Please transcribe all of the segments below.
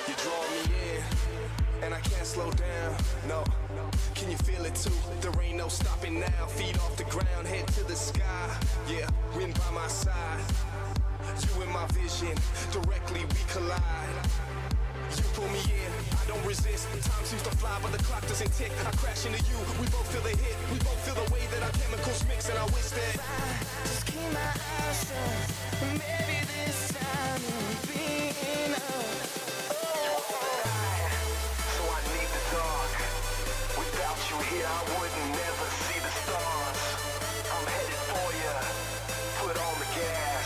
You draw me in, and I can't slow down, no. Can you feel it too? There ain't no stopping now. Feet off the ground, head to the sky. Yeah, wind by my side. You in my vision, directly we collide. You pull me in, I don't resist. Time seems to fly, but the clock doesn't tick. I crash into you, we both feel the hit. We both feel the way that our chemicals mix, and I wish that I just keep my eyes shut. Maybe this time it'll be enough. So I need the dark. Without you here, I wouldn't never see the stars. I'm headed for you. Put on the gas.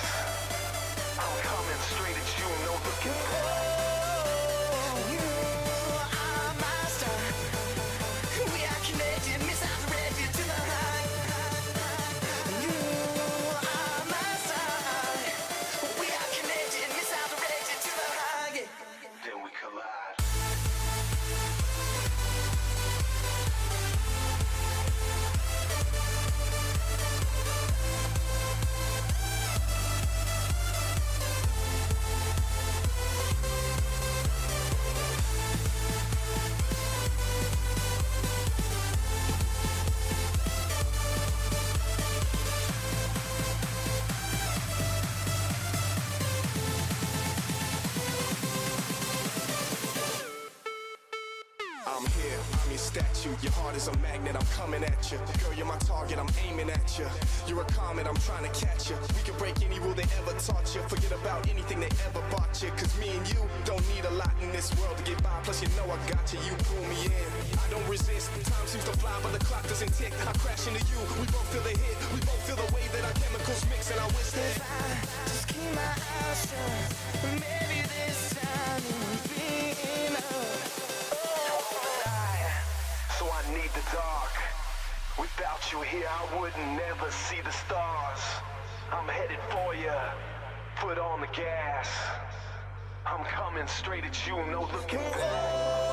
I'm coming straight at you, no looking back. Statue, your heart is a magnet, I'm coming at you. Girl, you're my target, I'm aiming at you. You're a comet, I'm trying to catch you. We can break any rule they ever taught you. Forget about anything they ever bought you. Cause me and you don't need a lot in this world to get by. Plus you know I got you, you pull me in. I don't resist, time seems to fly but the clock doesn't tick. I crash into you, we both feel the hit. We both feel the way that our chemicals mix. And I wish that I just keep my eyes shut. Maybe this time it'll be enough. So I need the dark. Without you here, I wouldn't never see the stars. I'm headed for you. Put on the gas. I'm coming straight at you, no looking back.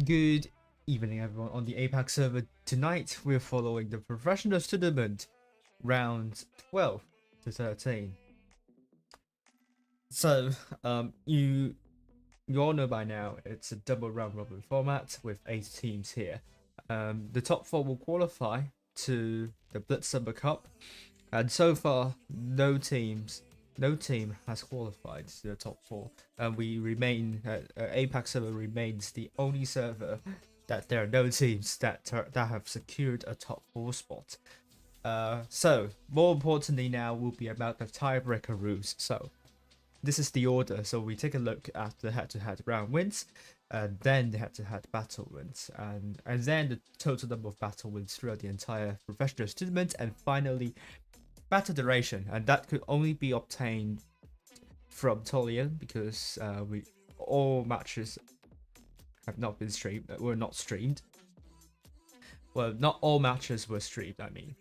Good evening, everyone. On the APAC server tonight, we're following the professional tournament rounds 12 to 13. So, you all know by now it's a double round robin format with 8 teams here. The top 4 will qualify to the Blitz Summer Cup, and so far, no team has qualified to the top 4, and we remain APAC server remains the only server that there are no teams that have secured a top 4 spot. So more importantly now will be about the tiebreaker rules. So this is the order. So we take a look at the head-to-head round wins, and then the head-to-head battle wins, and then the total number of battle wins throughout the entire professional tournament, and finally battle duration, and that could only be obtained from Tolian because all matches have not been streamed. Were not streamed. Well, not all matches were streamed. I mean,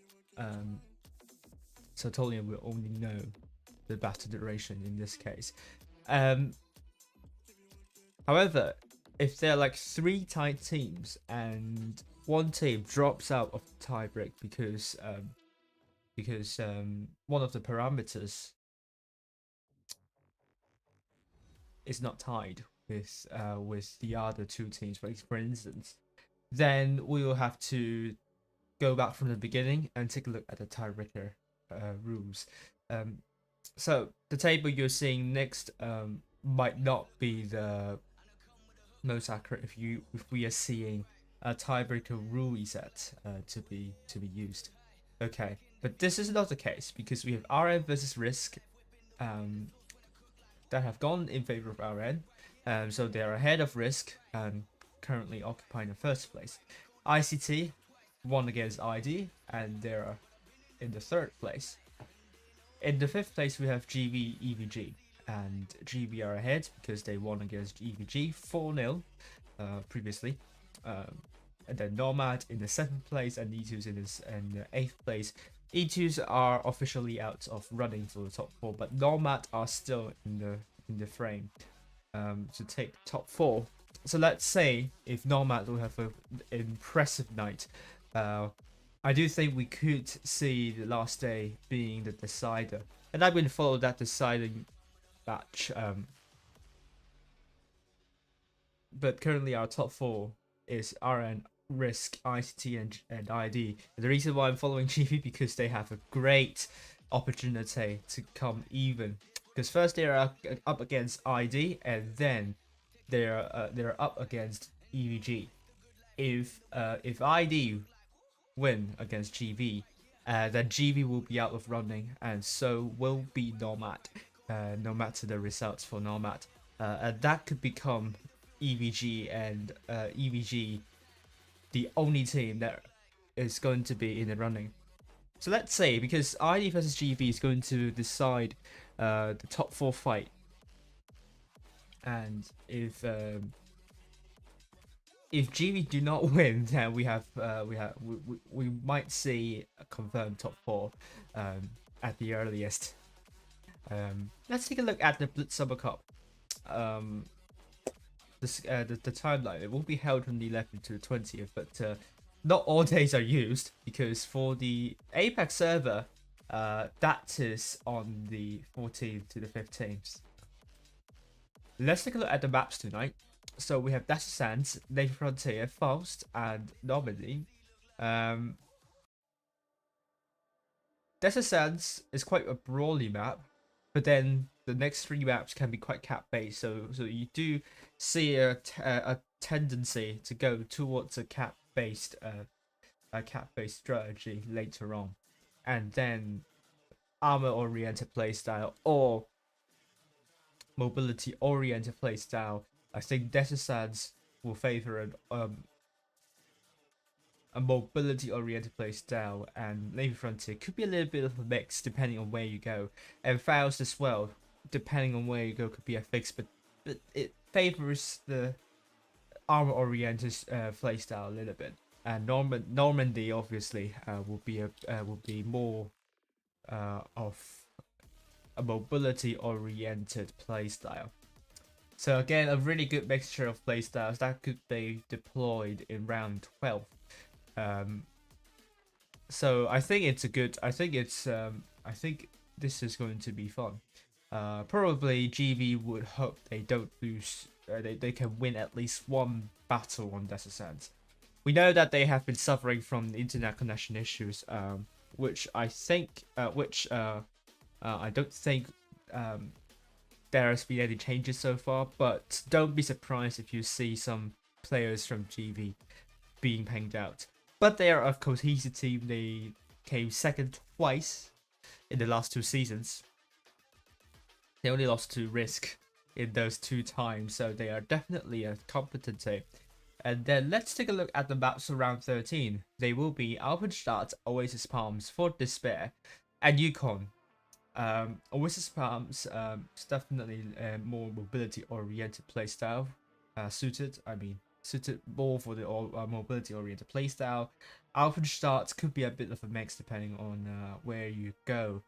so Tolian will only know the battle duration in this case. However, if there are like 3 tied teams and one team drops out of the tiebreak because one of the parameters is not tied with the other 2 teams, for instance, then we will have to go back from the beginning and take a look at the tiebreaker rules. So the table you're seeing next might not be the most accurate if we are seeing a tiebreaker rule reset to be used. Okay, but this is not the case because we have RN versus Risk that have gone in favor of RN. So they are ahead of Risk and currently occupying the first place. ICT won against ID and they're in the third place. In the fifth place we have GV EVG, and GV are ahead because they won against EVG 4-0 previously. And then Nomad in the seventh place and E2s in the eighth place. E2s are officially out of running for the top four, but Nomad are still in the frame to take top four. So let's say if Nomad will have an impressive night, I do think we could see the last day being the decider, and I'm going to follow that deciding match. But currently our top four is RN, Risk, ICT, and ID. And the reason why I'm following GV because they have a great opportunity to come even. Because first they are up against ID, and then they're up against EVG. If ID win against GV, then GV will be out of running, and so will be Nomad, no matter the results for Nomad. And that could become EVG and EVG the only team that is going to be in the running. So let's say, because ID versus GV is going to decide the top four fight, and if GV do not win, then we might see a confirmed top four at the earliest. Let's take a look at the Blitz Summer Cup. The timeline, it will be held from the 11th to the 20th, but not all days are used because for the APAC server, that is on the 14th to the 15th. Let's take a look at the maps tonight. So we have Desert Sands, Navy Frontier, Faust, and Normandy. Desert Sands is quite a brawly map, but then the next three maps can be quite cap based. So you do see a tendency to go towards a cap based strategy later on, and then armor oriented playstyle or mobility oriented playstyle. I think Desert Sands will favor a mobility oriented playstyle, and Navy Frontier could be a little bit of a mix depending on where you go, and Faust as well, depending on where you go, could be a fix, but it favors the armor oriented playstyle a little bit. And Normandy obviously will be more of a mobility oriented playstyle. So again, a really good mixture of playstyles that could be deployed in round 12. So I think it's a good. I think this is going to be fun. Probably GV would hope they don't lose. They can win at least one battle on Desert Sands. We know that they have been suffering from internet connection issues, which I don't think there has been any changes so far, but don't be surprised if you see some players from GV being pinged out. But they are a cohesive team. They came second twice in the last two seasons. They only lost to Risk in those two times, so they are definitely a competent team. And then let's take a look at the maps for round 13. They will be Alpenstadt, Oasis Palms, Fort Despair, and Yukon. Oasis Palms is definitely a more mobility-oriented playstyle, suited more for the mobility-oriented playstyle. Alpenstadt could be a bit of a mix depending on where you go.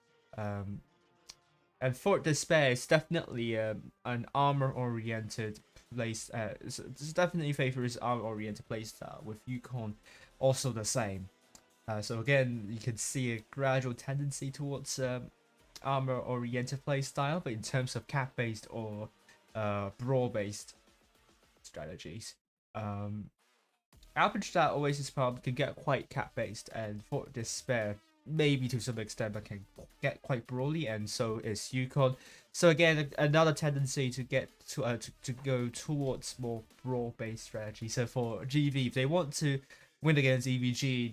And Fort Despair is definitely an armor-oriented place. This definitely favors armor-oriented playstyle, with Yukon also the same. So again, you can see a gradual tendency towards armor-oriented playstyle, but in terms of cap-based or brawl-based strategies, Alpenstadt Oasis Palm can get quite cap based, and Fort Despair maybe to some extent, but can get quite brawly, and so is Yukon. So again, another tendency to get to go towards more brawl based strategy. So for GV, if they want to win against EVG,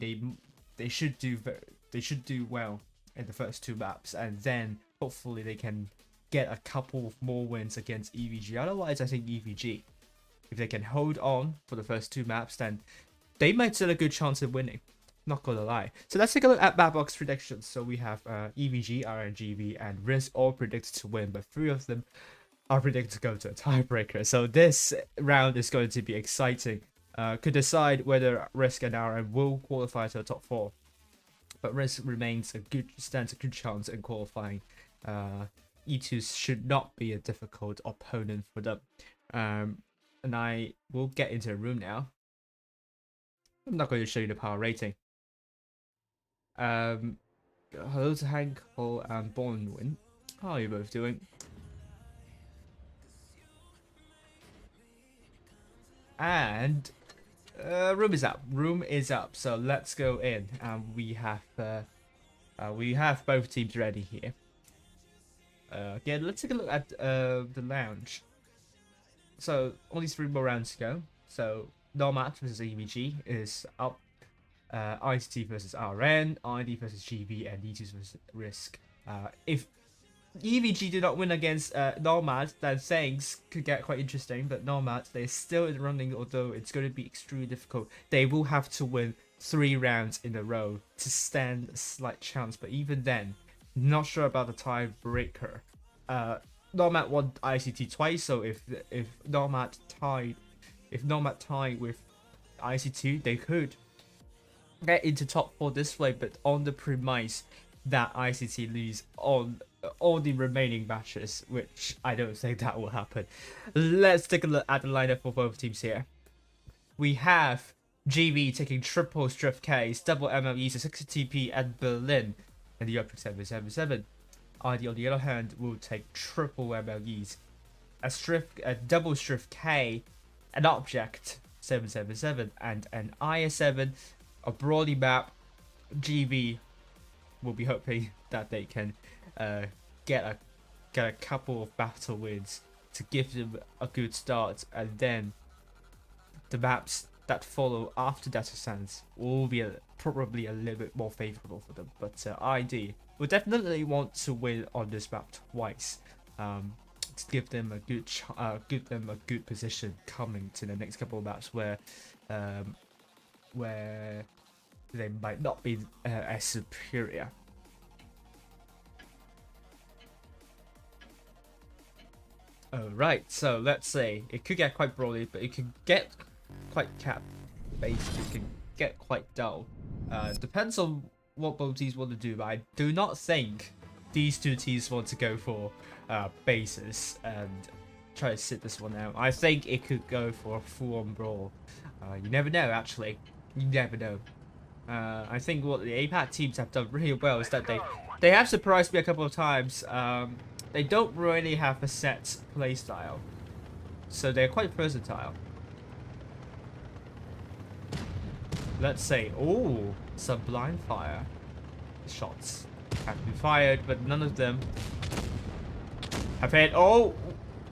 they should do well in the first 2 maps, and then hopefully they can get a couple of more wins against EVG. Otherwise, I think EVG, if they can hold on for the first 2 maps, then they might stand a good chance of winning. Not gonna lie. So let's take a look at Batbox predictions. So we have EVG, RNGV, and Risk all predicted to win, but 3 of them are predicted to go to a tiebreaker. So this round is going to be exciting. Could decide whether Risk and RN will qualify to the top 4. But Risk stands a good chance in qualifying. E2 should not be a difficult opponent for them. And I will get into the room now. I'm not going to show you the power rating. Hello to Hank, Cole, and Bornwin. How are you both doing? And room is up. Room is up. So let's go in. We have both teams ready here. Again, let's take a look at the lounge. So only 3 more rounds to go. So Nomad versus EVG is up. ICT versus RN, ID versus GV, and E2 versus Risk. If EVG do not win against Nomad, then things could get quite interesting. But Nomad, they're still in running, although it's going to be extremely difficult. They will have to win 3 rounds in a row to stand a slight chance. But even then, not sure about the tiebreaker. Nomad won ICT twice, so if Nomad tied with ICT, they could get into top 4 this way, but on the premise that ICT lose on all the remaining matches, which I don't think that will happen. Let's take a look at the lineup for both teams here. We have GV taking triple Strift Ks, double MLEs, 60 TP at Berlin, and the Object 777. ID on the other hand will take triple MLEs, a double Strift K, an Object 777, and an IS7. A Brawly map. GV will be hoping that they can get a couple of battle wins to give them a good start, and then the maps that follow after Data Sands will be probably a little bit more favorable for them. But ID will definitely want to win on this map twice to give them a good position coming to the next couple of maps where they might not be as superior. Alright, so let's say it could get quite brawly, but it can get quite cap based, it can get quite dull. Depends on what both teams want to do, but I do not think these 2 teams want to go for bases and try to sit this one out. I think it could go for a full-on brawl. You never know, actually. You never know. I think what the APAC teams have done really well is that they have surprised me a couple of times. They don't really have a set playstyle, so they're quite versatile. Let's say, oh, some blind fire shots have been fired, but none of them have hit. Oh,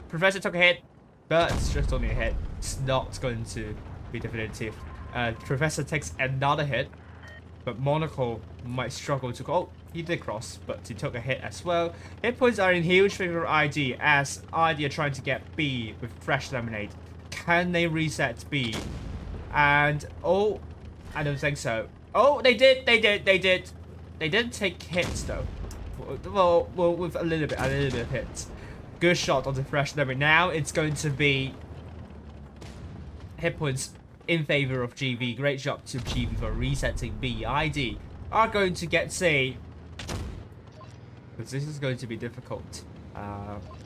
Professor took a hit, but it's just only a hit. It's not going to be definitive. Professor takes another hit, but Monaco might struggle to go. Oh, he did cross, but he took a hit as well. Hit points are in huge favor of ID, as ID are trying to get B with fresh lemonade. Can they reset B? And oh, I don't think so. Oh, they did. They didn't take hits though. Well, with a little bit of hits. Good shot on the fresh lemonade. Now it's going to be hit points in favor of GV. Great job to GV for resetting B. ID are going to get C, because this is going to be difficult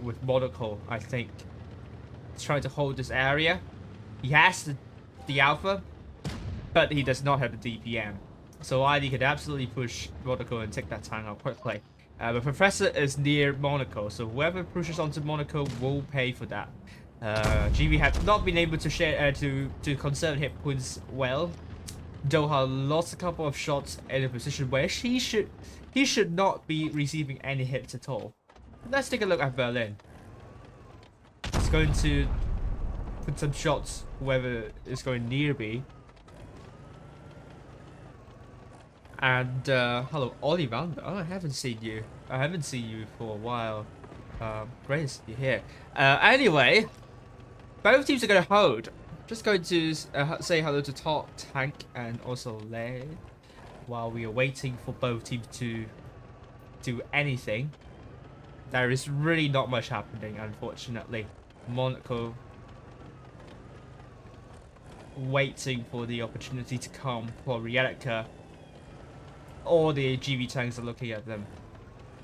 with Monaco. I think he's trying to hold this area. He has the alpha, but he does not have the DPM, so ID could absolutely push Monaco and take that time out quickly. But Professor is near Monaco, so whoever pushes onto Monaco will pay for that. GB have not been able to share to conserve hit points well. Doha lost a couple of shots in a position where he should not be receiving any hits at all. Let's take a look at Berlin. It's going to put some shots whether it's going near me. And hello, Olivander. Oh, I haven't seen you. I haven't seen you for a while. Great to see you here. Anyway, both teams are going to hold. Just going to say hello to Top Tank and also Lei while we are waiting for both teams to do anything. There is really not much happening, unfortunately. Monaco waiting for the opportunity to come for Rielica. All the GB tanks are looking at them.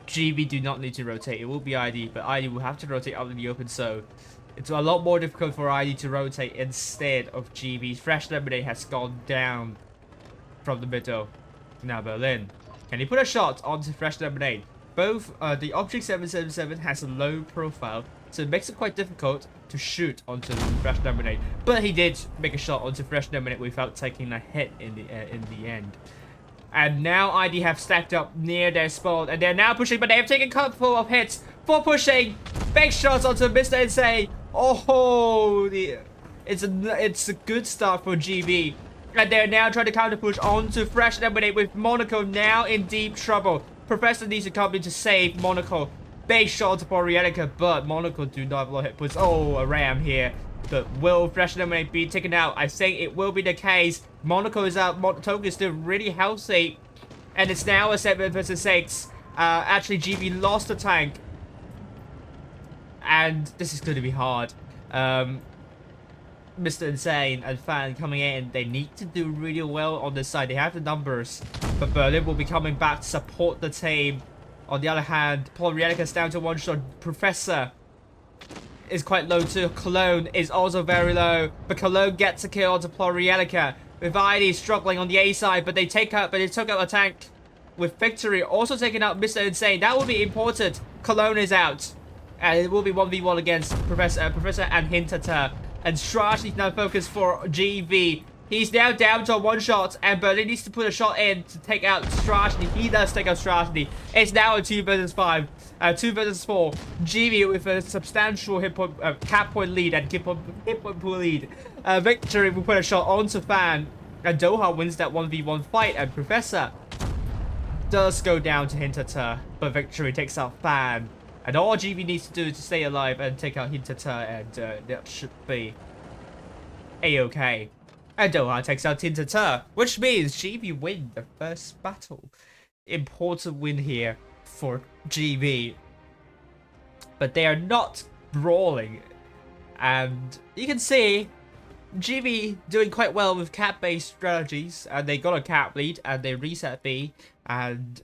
GB do not need to rotate. It will be ID, but ID will have to rotate out in the open, so it's a lot more difficult for ID to rotate instead of GB. Fresh Lemonade has gone down from the middle. Now Berlin. Can he put a shot onto Fresh Lemonade? Both the Object 777 has a low profile, so it makes it quite difficult to shoot onto Fresh Lemonade. But he did make a shot onto Fresh Lemonade without taking a hit in the end. And now ID have stacked up near their spawn, and they're now pushing, but they have taken a couple of hits for pushing. Big shots onto Mr. Insane. Oh, it's a good start for GB. And they're now trying to counter push onto Fresh Lemonade with Monaco now in deep trouble. Professor needs to come in to save Monaco. Big shot for Rielica, but Monaco do not have a lot of hit points. Oh, a ram here. But will Fresh Lemonade be taken out? I think it will be the case. Monaco is out. Togo is still really healthy. And it's now a 7 versus 6. Actually, GB lost the tank. And this is going to be hard. Mr. Insane and Fan coming in. They need to do really well on this side. They have the numbers. But Berlin will be coming back to support the team. On the other hand, Paul Rielica's down to one shot. Professor is quite low too. Cologne is also very low. But Cologne gets a kill onto Plorielica. With ID struggling on the A side, but they took out a tank with victory. Also taking out Mr. Insane. That will be important. Cologne is out. And it will be 1v1 against Professor and Hinterter. And Strash is now focused for GB. He's now down to a one shot, and Berlin needs to put a shot in to take out Strashny. He does take out Strashny. It's now a 2 versus 5. 2 versus 4. GB with a substantial hit point, cap point lead and hit point pool lead. Victory will put a shot onto Fan. And Doha wins that 1v1 fight, and Professor does go down to Hinterter. But Victory takes out Fan. And all GB needs to do is to stay alive and take out Hinterter, and that should be a-okay. And Doha takes out Hinterter, which means GB win the first battle. Important win here for GB. But they are not brawling. And you can see GB doing quite well with cap-based strategies. And they got a cap lead and they reset B. And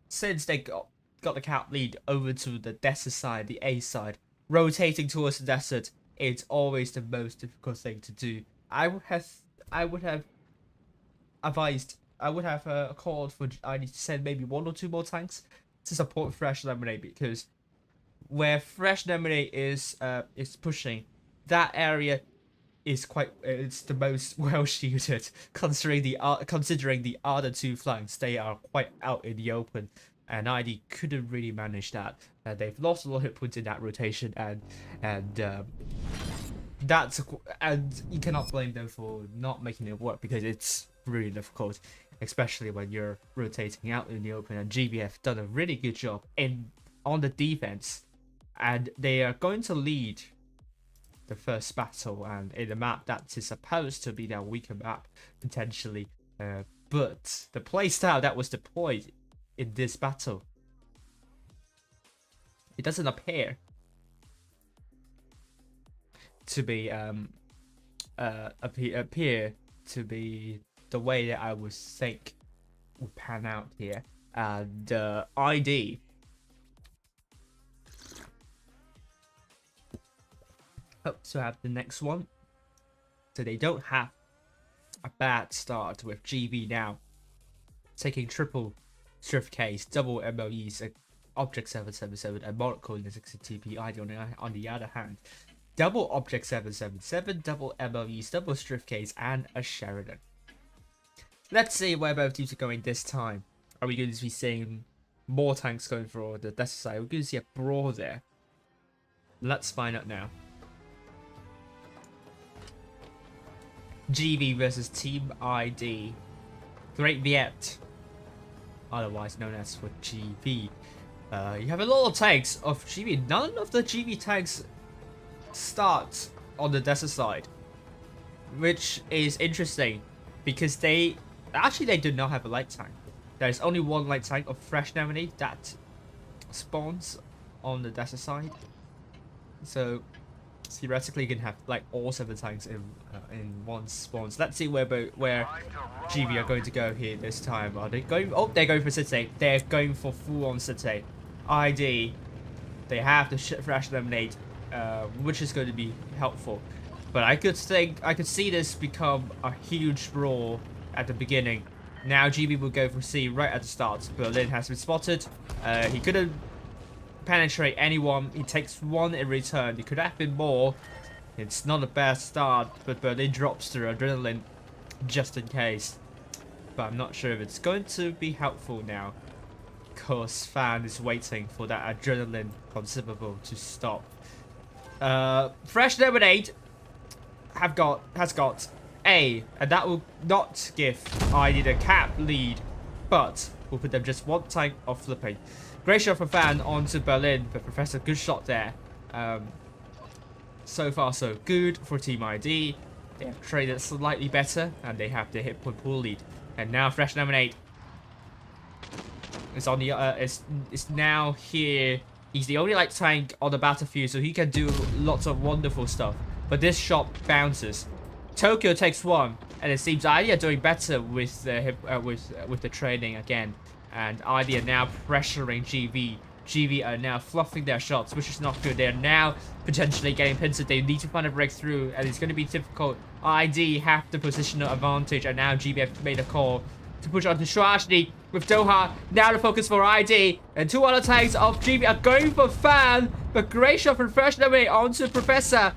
since they got the cap lead over to the desert side, the A side, rotating towards the desert, it's always the most difficult thing to do. I would have called for ID to send maybe 1 or 2 more tanks to support Fresh Lemonade, because where Fresh Lemonade is pushing, that area is it's the most well shielded, considering the other 2 flanks. They are quite out in the open, and ID couldn't really manage that. They've lost a lot of hit points in that rotation, and you cannot blame them for not making it work, because it's really difficult, especially when you're rotating out in the open. And GB have done a really good job on the defense, and they are going to lead the first battle, and in a map that is supposed to be their weaker map potentially, but the playstyle that was deployed in this battle, it doesn't appear to be appear to be the way that I would think would pan out here. And ID hope to have the next one, so they don't have a bad start with GB now taking triple Strift Case, double MLEs, Object 777, and Monaco in the 60 TP. ID on the other hand double Object 777, double MLEs, double Strift Case, and a Sheridan. Let's see where both teams are going this time. Are we going to be seeing more tanks going for the desert side? We're going to see a brawl there. Let's find out now. GV versus Team ID. Great Viet, otherwise known as for GV. You have a lot of tanks of GV. None of the GV tanks start on the desert side, which is interesting because they do not have a light tank. There's only one light tank of Fresh Lemonade that spawns on the desert side. So theoretically, you can have like all 7 tanks in one spawn. So let's see where GV are going to go here this time. Are they going? Oh, they're going for City. They're going for full-on City. ID, they have the Fresh Lemonade, which is going to be helpful. But I could see this become a huge brawl at the beginning. Now GV will go for C right at the start. Berlin has been spotted. He couldn't penetrate anyone. He takes 1 in return. It could have been more. It's not a bad start, but Berlin drops through adrenaline just in case. But I'm not sure if it's going to be helpful now, because Fan is waiting for that adrenaline consumable to stop. Fresh Lemonade has got A, and that will not give ID the cap lead, but will put them just 1 tank off flipping. Great shot from Fan onto Berlin, but Professor, good shot there. So far so good for Team ID. They have traded slightly better, and they have the hit point pool lead. And now Fresh Lemonade is on the is now here. He's the only light tank on the battlefield, so he can do lots of wonderful stuff. But this shot bounces. Tokyo takes 1, and it seems ID are doing better with the training again. And ID are now pressuring GV. GV are now fluffing their shots, which is not good. They are now potentially getting pincered. They need to find a breakthrough, and it's going to be difficult. ID have the positional advantage, and now GV have made a call to push on to Strashny with Doha. Now the focus for ID, and 2 other tanks of GV are going for Fan, but great shot from Fresh Lemonade onto Professor.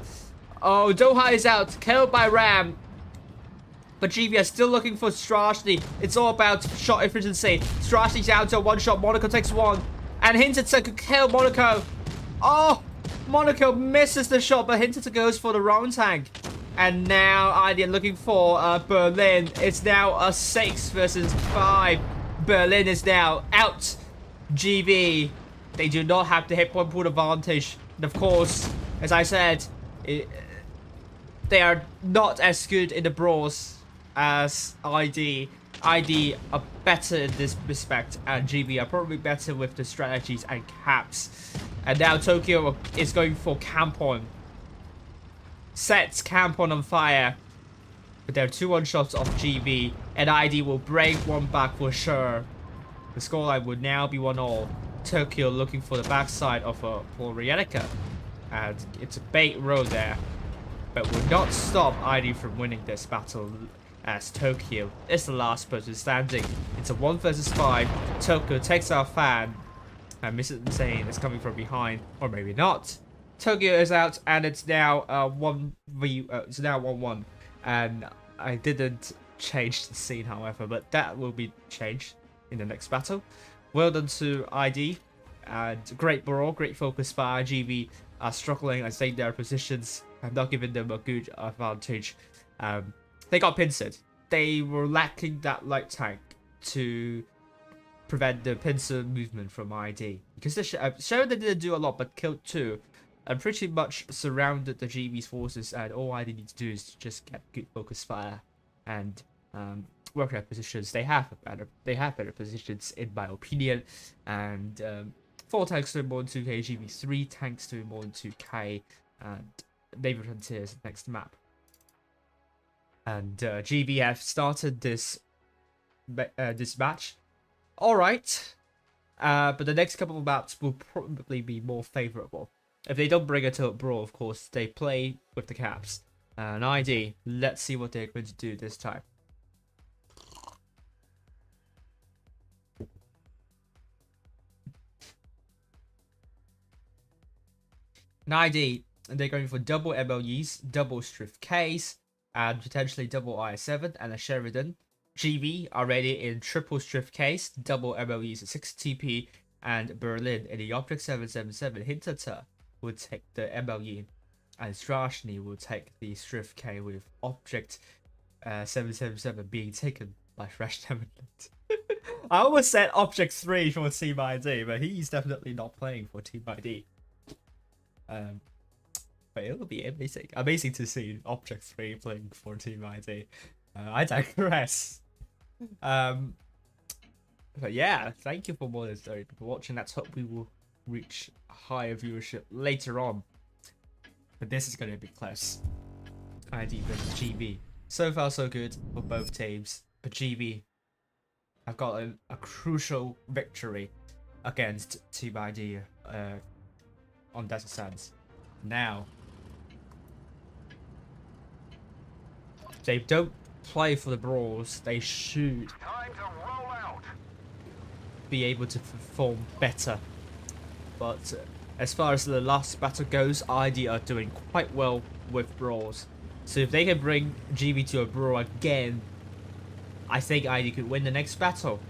Oh, Doha is out, killed by Ram. But GV are still looking for Strashny. It's all about shot efficiency. Strashny's down to a 1-shot. Monaco takes 1. And Hinterton could kill Monaco. Oh, Monaco misses the shot, but Hinterton goes for the wrong tank. And now ID are looking for Berlin. It's now a 6 versus 5. Berlin is now out. GV, they do not have the hit point pool advantage. And of course, as I said, they are not as good in the brawls as ID. ID are better in this respect, and GV are probably better with the strategies and caps. And now Tokyo is going for Campon. Sets Campon on fire. But there are 2 1-shots of GV, and ID will break 1 back for sure. The scoreline would now be 1-all. Tokyo looking for the backside of a Polrienica. And it's a bait road there, but will not stop ID from winning this battle, as Tokyo is the last person standing. It's a 1 versus 5. Tokyo takes out Fan, and Mrs. Insane is coming from behind, or maybe not. Tokyo is out, and it's now 1-1. And I didn't change the scene, however, but that will be changed in the next battle. Well done to ID, and great brawl, great focus by GV. Are struggling and staying their positions and not giving them a good advantage. They got pincered. They were lacking that light tank to prevent the pincer movement from ID. Because the Sheridan didn't do a lot, but killed 2. And pretty much surrounded the GV's forces, and all ID need to do is just get good focus fire and work their positions. They have better positions in my opinion. And 4 tanks doing more than 2k, GV 3 tanks doing more than 2k, and Navy Frontiers next map. And GV have started this match alright, but the next couple of maps will probably be more favorable. If they don't bring it to a brawl, of course, they play with the caps. And ID, let's see what they're going to do this time. And ID And they're going for double MLEs, double Strift Ks, and potentially double IS7 and a Sheridan. GB already in triple Strift Ks, double MLEs at 6TP, and Berlin in the Object 777. Hinterter will take the MLE, and Strashny will take the Strift K with Object 777 being taken by Fresh Temperament. I almost said Object 3 for Team ID, but he's definitely not playing for Team ID. But it will be amazing. Amazing to see Object 3 playing for Team ID. I digress. But yeah, thank you for more than 30 people watching. Let's hope we will reach higher viewership later on. But this is going to be close. ID versus GB. So far so good for both teams. But GB have got a crucial victory against Team ID on Desert Sands. Now, they don't play for the brawls. They should be able to perform better. But as far as the last battle goes, ID are doing quite well with brawls. So if they can bring GB to a brawl again, I think ID could win the next battle.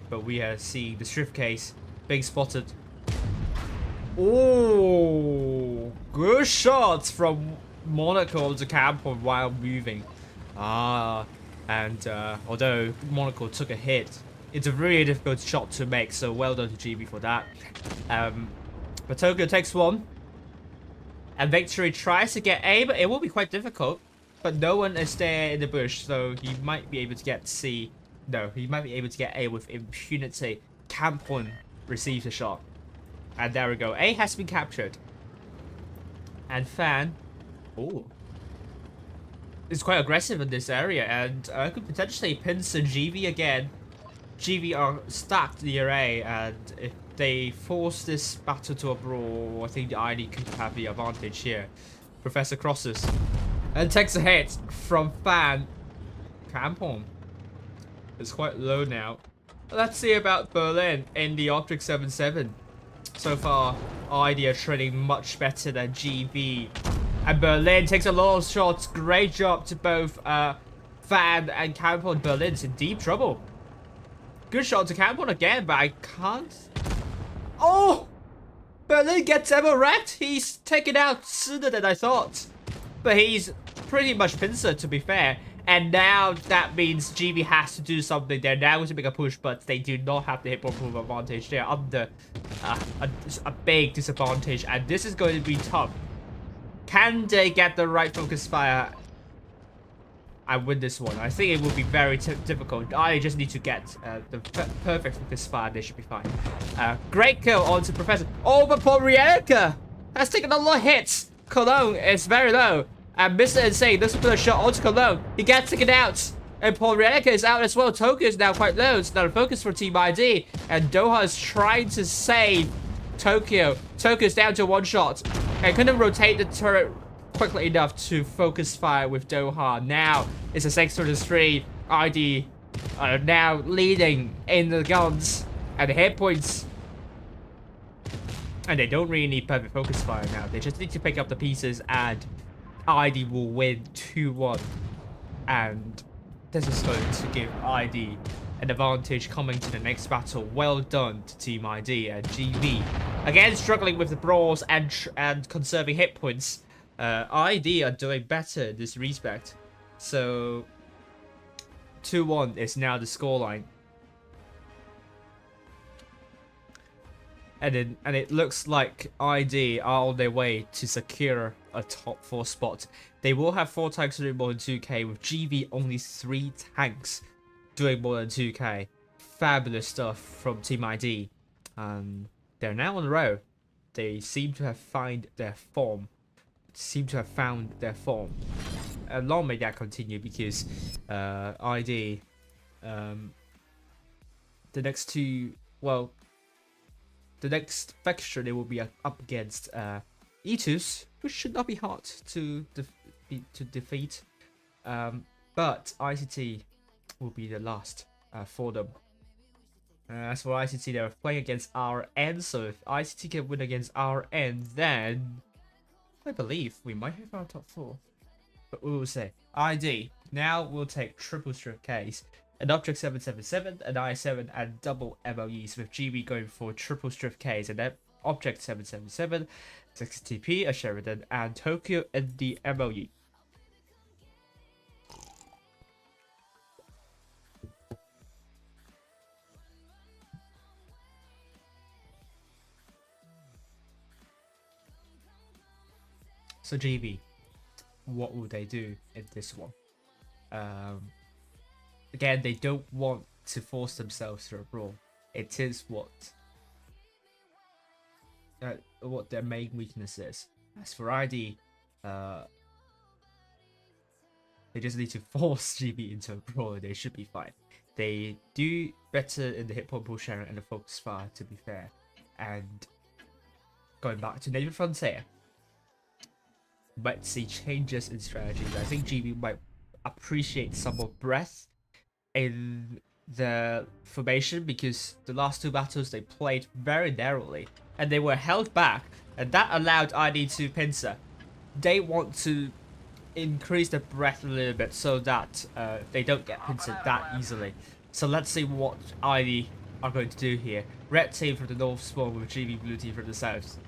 But we are seeing the Strift case being spotted. Oh, good shots from Monaco to camp while moving. And although Monaco took a hit, it's a really difficult shot to make, so well done to GB for that. But Tokyo takes one. And Victory tries to get A, but it will be quite difficult. But no one is there in the bush, so he might be able to get C. No, he might be able to get A with impunity. Campon receives a shot. And there we go. A has been captured. And Fan, oh, is quite aggressive in this area, and could potentially pincer GV again. GV are stacked near A, and if they force this battle to a brawl, I think the ID could have the advantage here. Professor crosses and takes a hit from Fan. Campon is quite low now. Let's see about Berlin in the Object 77. So far, ID are trading much better than GB. And Berlin takes a lot of shots. Great job to both Fan and Campon. Berlin's in deep trouble. Good shot to Campon again, but I can't. Oh! Berlin gets ever wrecked. He's taken out sooner than I thought. But he's pretty much pincered, to be fair. And now that means GB has to do something. They're now going to make a push, but they do not have the hit point proof advantage. They're under a big disadvantage, and this is going to be tough. Can they get the right focus fire and win this one? I think it will be very difficult. I just need to get the perfect focus fire. They should be fine. Great kill onto Professor. Oh, but Poryeka has taken a lot of hits. Cologne is very low. And Mr. Insane doesn't put a shot onto Cologne. He gets taken out. And Poryeka is out as well. Tokyo is now quite low. It's not a focus for Team ID. And Doha is trying to save Tokyo. Tokyo's down to one shot. And couldn't rotate the turret quickly enough to focus fire with Doha. Now it's a 6-3. ID are now leading in the guns and the hit points. And they don't really need perfect focus fire now. They just need to pick up the pieces, and ID will win 2-1. And this is going to give ID an advantage coming to the next battle. Well done to Team ID and GB. Again, struggling with the brawls and conserving hit points. ID are doing better in this respect. So 2-1 is now the scoreline. And it looks like ID are on their way to secure a top 4 spot. They will have 4 tanks doing more than 2k, with GB only 3 tanks doing more than 2k. Fabulous stuff from Team ID. They're now on the road. They seem to have found their form. And long may that continue, because ID, the next two, well, the next fixture they will be up against Etus, which should not be hard to defeat. But ICT will be the last for them. As for ICT, they're playing against RN, so if ICT can win against RN, then I believe we might have our top 4. But we will say ID. Now we'll take triple strip case, an object 777, an I7, and double MOEs, with GB going for triple strip case and then object 777, 60TP, a Sheridan, and Tokyo in the MOE. So GB, what will they do in this one? Again, they don't want to force themselves to a brawl. It is what their main weakness is. As for ID, they just need to force GB into a brawl. They should be fine. They do better in the hit point pull sharing and the focus fire, to be fair. And going back to Native Frontier, might see changes in strategies. I think GB might appreciate some more breadth in the formation, because the last 2 battles they played very narrowly and they were held back, and that allowed ID to pincer. They want to increase the breadth a little bit so that they don't get pincered that easily. So let's see what ID are going to do here. Red team from the north spawn with GB blue team from the south.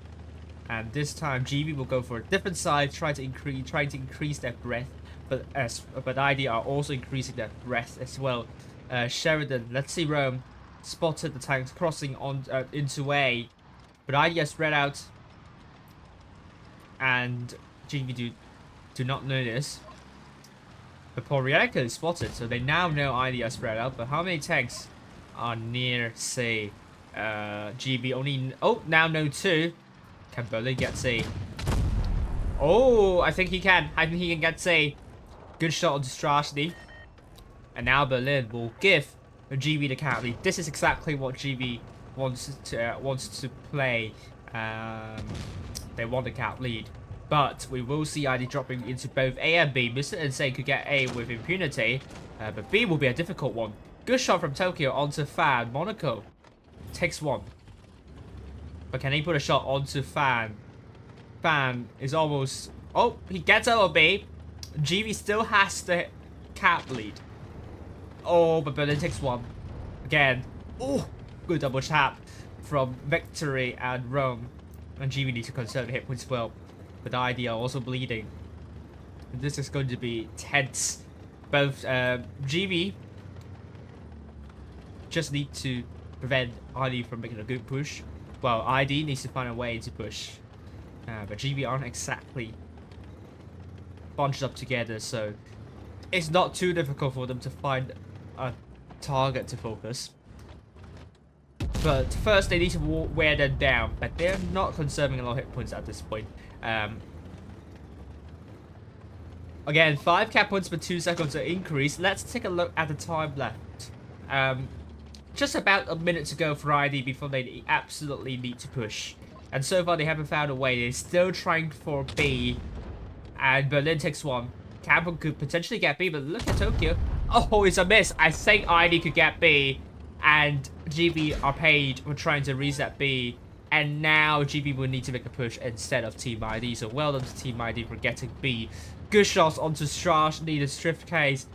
And this time GB will go for a different side, trying to increase their breadth, but ID are also increasing their breadth as well. Sheridan, let's see, Rome spotted the tanks crossing on into A, but ID are spread out, and GB do not know this. But Poriaka is spotted, so they now know ID are spread out. But how many tanks are near, say, GB? Only now know 2. Can Berlin get C? Oh, I think he can. I think he can get C. Good shot on Strashny. And now Berlin will give GB the count lead. This is exactly what GB wants to play. They want the count lead. But we will see ID dropping into both A and B. Mr. Insane could get A with impunity. But B will be a difficult one. Good shot from Tokyo onto Fan. Monaco takes 1. But can he put a shot onto Fan? Fan is almost... Oh, he gets out of B. GB still has the cap lead. Oh, but Berlin takes 1. Again. Oh, good double tap from Victory and Rome. And GB needs to conserve hit points well. But ID are also bleeding. This is going to be tense. Both GB just need to prevent ID from making a good push. Well, ID needs to find a way to push. But GB aren't exactly bunched up together, so it's not too difficult for them to find a target to focus. But first they need to wear them down, but they're not conserving a lot of hit points at this point. Again, 5 cap points per 2 seconds to increase. Let's take a look at the time left. Just about a minute to go for ID before they absolutely need to push. And so far they haven't found a way. They're still trying for B. And Berlin takes 1. Campbell could potentially get B, but look at Tokyo. Oh, it's a miss. I think ID could get B. And GB are paid for trying to reset B. And now GB will need to make a push instead of Team ID. So well done to Team ID for getting B. Good shots onto Strash, need a strip case.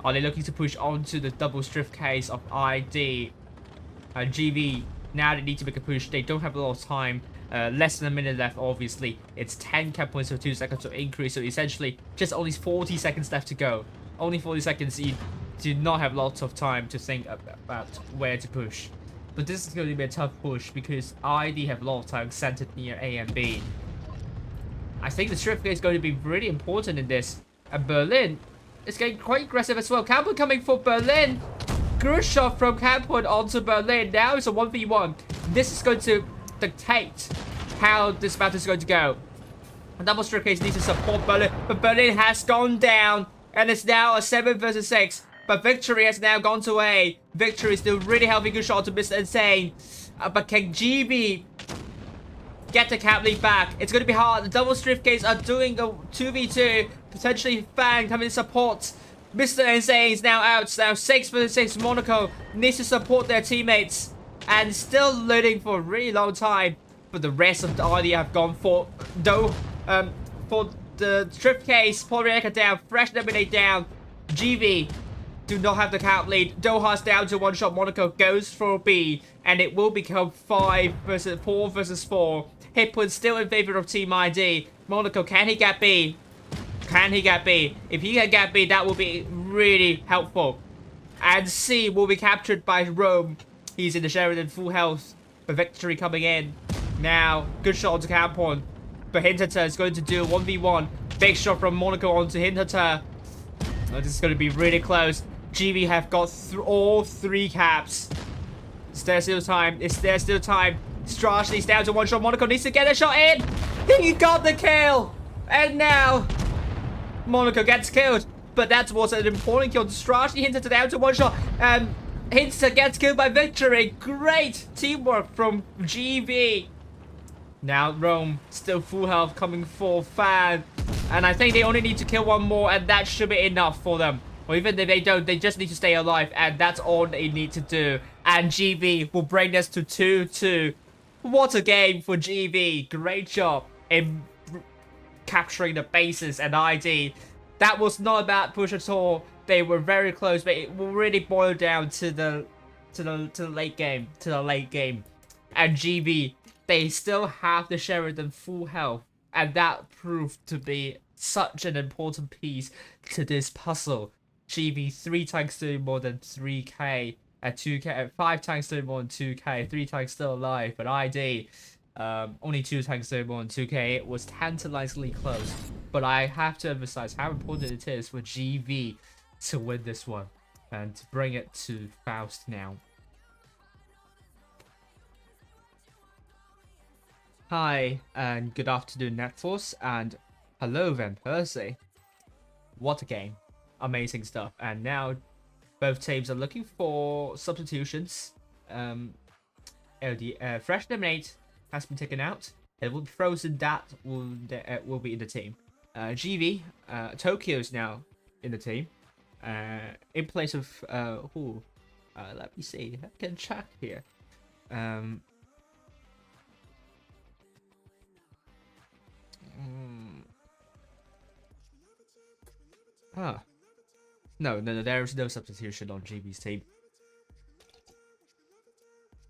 Are they looking to push onto the double strip case of ID? And GB, now they need to make a push. They don't have a lot of time. Less than a minute left, obviously. It's 10 cap points for 2 seconds to increase. So essentially, just only 40 seconds left to go. Only 40 seconds. You do not have lots of time to think about where to push. But this is going to be a tough push because ID have a lot of time centered near A and B. I think the strip case is going to be really important in this. And Berlin is getting quite aggressive as well. Campbell coming for Berlin. Good shot from Campbell onto Berlin. Now it's a 1v1. This is going to dictate how this battle is going to go. A double strip case needs to support Berlin. But Berlin has gone down. And it's now a 7 versus 6. But Victory has now gone to A. Victory is still really healthy. Good shot to Mr. Insane. But can GB get the cap lead back? It's going to be hard. The double strip case are doing a 2v2. Potentially Fang coming to support. Mr. Insane is now out. Now 6 versus 6. Monaco needs to support their teammates. And still leading for a really long time. But the rest of the ID have gone for... Though for the trip case. Tiebreaker down. Fresh eliminate down. GV do not have the cap lead. Doha's down to one shot. Monaco goes for B, and it will become 4 versus 4. Hipwood still in favor of Team ID. Monaco, can he get B? Can he get B? If he can get B, that will be really helpful. And C will be captured by Rome. He's in the Sheridan full health. The victory coming in. Now, good shot onto camp on. But Hinterter is going to do a 1v1. Big shot from Monaco onto Hinterter. Oh, this is going to be really close. GV have got all 3 caps. Is there still time? Is there still time? Strachey's down to one shot. Monaco needs to get a shot in. He got the kill. And now, Monaco gets killed. But that was an important kill. Strachey Hinterter down to one shot. Hinterter gets killed by Victory. Great teamwork from GV. Now Rome still full health coming for Fan. And I think they only need to kill one more, and that should be enough for them. Or even if they don't, they just need to stay alive, and that's all they need to do. And GV will bring this to 2-2. What a game for GV. Great job in capturing the bases and ID. That was not a bad push at all. They were very close, but it will really boil down to the late game. And GV, they still have the Sheridan full health. And that proved to be such an important piece to this puzzle. GV 3 times doing more than 3k at 2k, at 5 times doing more than 2k, 3 times still alive, but ID only 2 times doing more than 2k. It was tantalizingly close, but I have to emphasize how important it is for GV to win this one and to bring it to Faust now. Hi and good afternoon NetForce, and hello Van Persie. What a game. Amazing stuff. And now both teams are looking for substitutions. Fresh Eliminate has been taken out. It will be Frozen, that will be in the team. GV, Tokyo is now in the team. In place of who? Let me see. I can check here. No, there is no substitution on GV's team.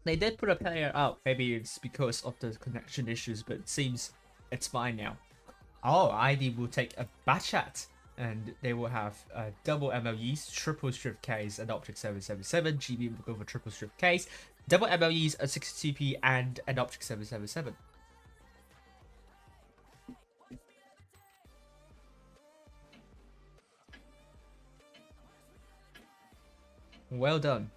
They did put a player out. Maybe it's because of the connection issues, but it seems it's fine now. Oh, ID will take a Bachat, and they will have double MLEs, triple strip case, and object 777. GV will go for triple strip case, double MLEs, a 62p, and an object 777. Well done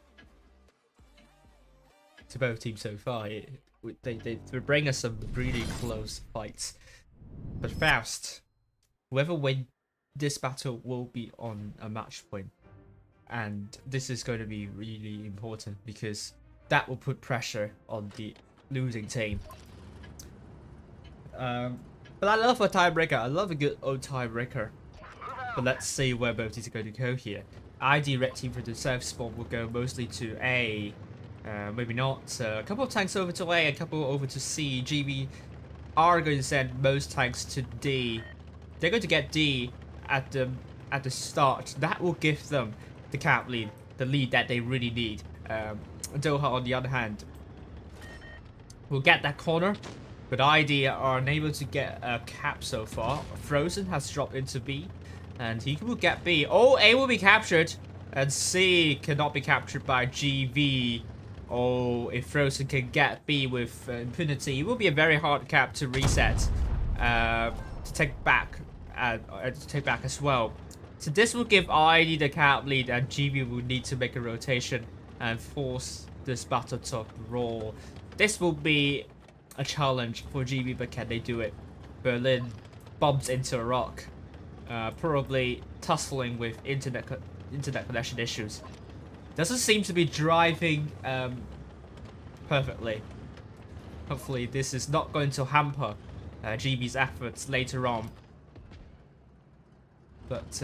to both teams so far. They bring us some really close fights. But Faust, whoever wins this battle will be on a match point. And this is going to be really important because that will put pressure on the losing team. But I love a tiebreaker. I love a good old tiebreaker. But let's see where both teams are going to go here. ID red team for the south spawn will go mostly to A. Maybe not. A couple of tanks over to A, a couple over to C. GV are going to send most tanks to D. They're going to get D at the start. That will give them the cap lead, the lead that they really need. Doha, on the other hand, will get that corner, but ID are unable to get a cap so far. Frozen has dropped into B, and he will get B. Oh, A will be captured, and C cannot be captured by GV. Oh, if Frozen can get B with impunity, it will be a very hard cap to reset, to take back as well. So this will give ID the cap lead, and GV will need to make a rotation and force this battle to roll. This will be a challenge for GV, but can they do it? Berlin bumps into a rock, probably tussling with internet connection issues. Doesn't seem to be driving perfectly. Hopefully this is not going to hamper GV's efforts later on. But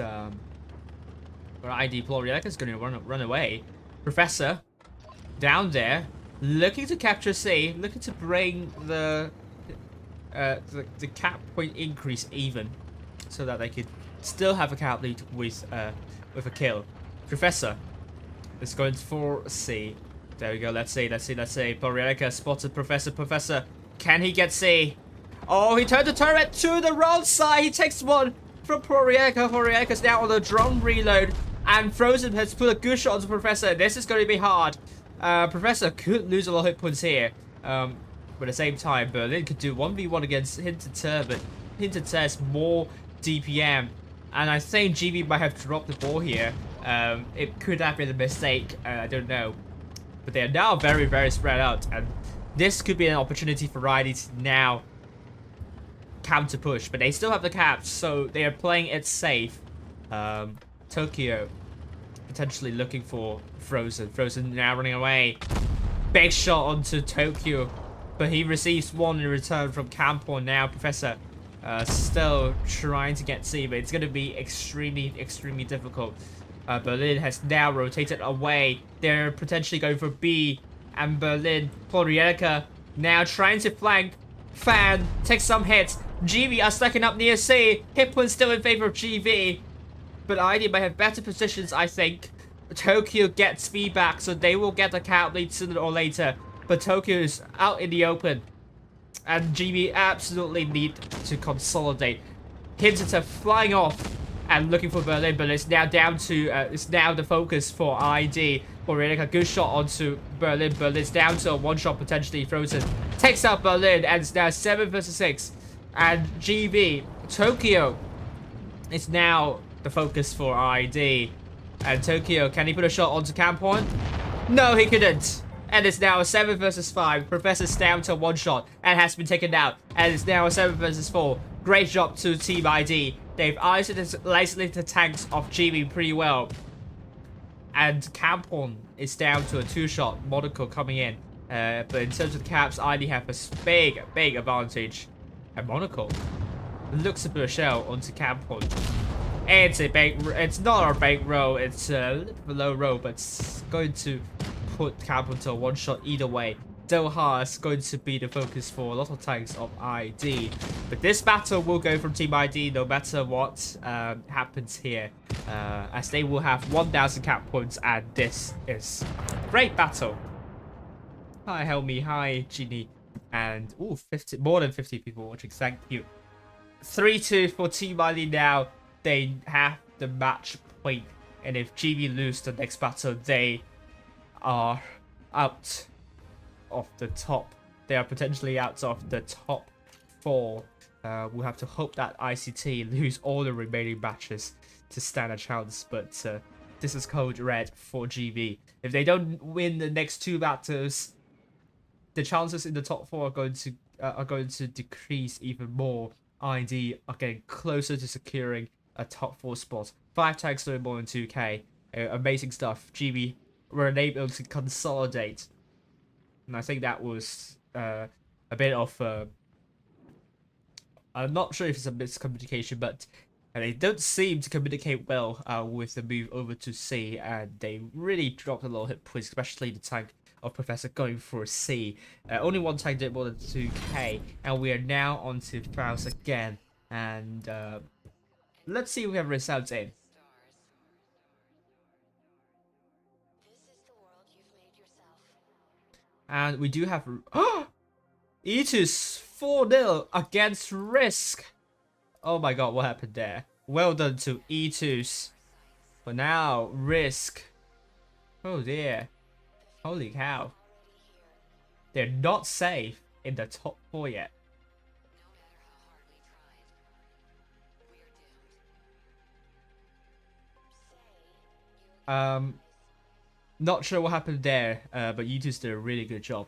ID Ploriac is going to run away. Professor down there, looking to capture C, looking to bring the the cap point increase even, so that they could still have a cap lead with a kill. Professor is going for C. There we go. Let's see. Porielica spotted Professor. Professor, can he get C? Oh, he turned the turret to the wrong side. He takes one from Porielica. Porielica's now on the drone reload. And Frozen has put a good shot on the Professor. This is going to be hard. Professor could lose a lot of hit points here. But at the same time, Berlin could do 1v1 against Hinterter, but Hinterter has more DPM. And I think GB might have dropped the ball here. It could have been a mistake. I don't know. But they are now very, very spread out. And this could be an opportunity for Riley to now counter push. But they still have the caps, so they are playing it safe. Tokyo potentially looking for Frozen. Frozen now running away. Big shot onto Tokyo. But he receives one in return from Campo. Now Professor still trying to get C, but it's going to be extremely, extremely difficult. Berlin has now rotated away. They're potentially going for B. And Berlin, Porielica now trying to flank. Fan takes some hits. GB are stacking up near C. Hit point still in favor of GB. But ID might have better positions, I think. Tokyo gets feedback, so they will get the cap lead sooner or later. But Tokyo is out in the open. And GB absolutely need to consolidate. Hinterter flying off and looking for Berlin, but it's now down to it's now the focus for ID. Porielica, good shot onto Berlin. Berlin's down to a one shot potentially. Frozen takes out Berlin, and it's now 7 versus 6. And GB Tokyo is now the focus for ID. And Tokyo, can he put a shot onto Campon? No, he couldn't. And it's now a 7 versus 5. Professor's down to one shot and has been taken out. And it's now a 7 versus 4. Great job to Team ID. They've isolated the tanks of GB pretty well. And Campon is down to a 2-shot. Monaco coming in. But in terms of the caps, ID have a big advantage. And Monaco looks to put a shell onto Campon. It's not a big roll, it's a little bit low roll, but it's going to put Campon to a one-shot either way. Doha is going to be the focus for a lot of tanks of ID. But this battle will go from Team ID no matter what happens here. As they will have 1,000 cap points, and this is a great battle. Hi Helmi, hi Genie, and ooh, more than 50 people watching, thank you. 3-2 for Team ID now. They have the match point, and if GB lose the next battle, they are out of the top. They are potentially out of the top 4. We'll have to hope that ICT lose all the remaining matches to stand a chance, but this is code red for GB. If they don't win the next 2 battles, the chances in the top 4 are going to decrease even more. ID are getting closer to securing a top 4 spot. 5 tags doing more than 2k. Amazing stuff. GB were able to consolidate. And I think that was a bit of... I'm not sure if it's a miscommunication, but they don't seem to communicate well with the move over to C. And they really dropped a lot of hit points, especially the tank of Professor going for C. Only one tank did more than 2k. And we are now on to Faust again. And... let's see if we have results in. And we do have Etus 4-0 against Risk. Oh my god, what happened there? Well done to Etus. But now Risk. Oh dear. Holy cow. They're not safe in the top 4 yet. Not sure what happened there, but Etus did a really good job.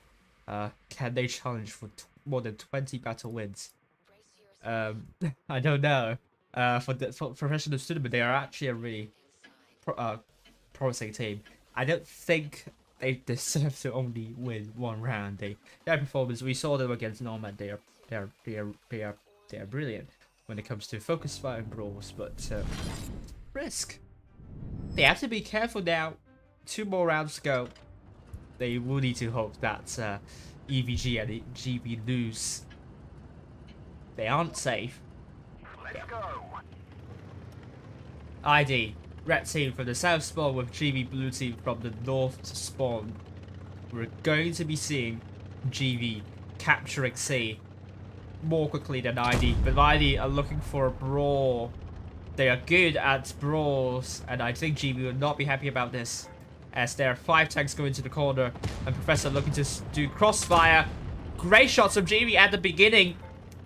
Can they challenge for more than 20 battle wins? I don't know. For professional student, they are actually a really promising team. I don't think they deserve to only win 1 round. Their performance, we saw them against Nomad. They are brilliant when it comes to focus fire and brawls, but Risk. They have to be careful now. 2 more rounds to go. They will need to hope that EVG and GB lose They aren't safe. ID, red team from the south spawn with GV blue team from the north spawn. We're going to be seeing GV capturing C more quickly than ID, but ID are looking for a brawl. They are good at brawls, and I think GV will not be happy about this, as there are 5 tanks going to the corner, and Professor looking to do crossfire. Great shots from GV at the beginning.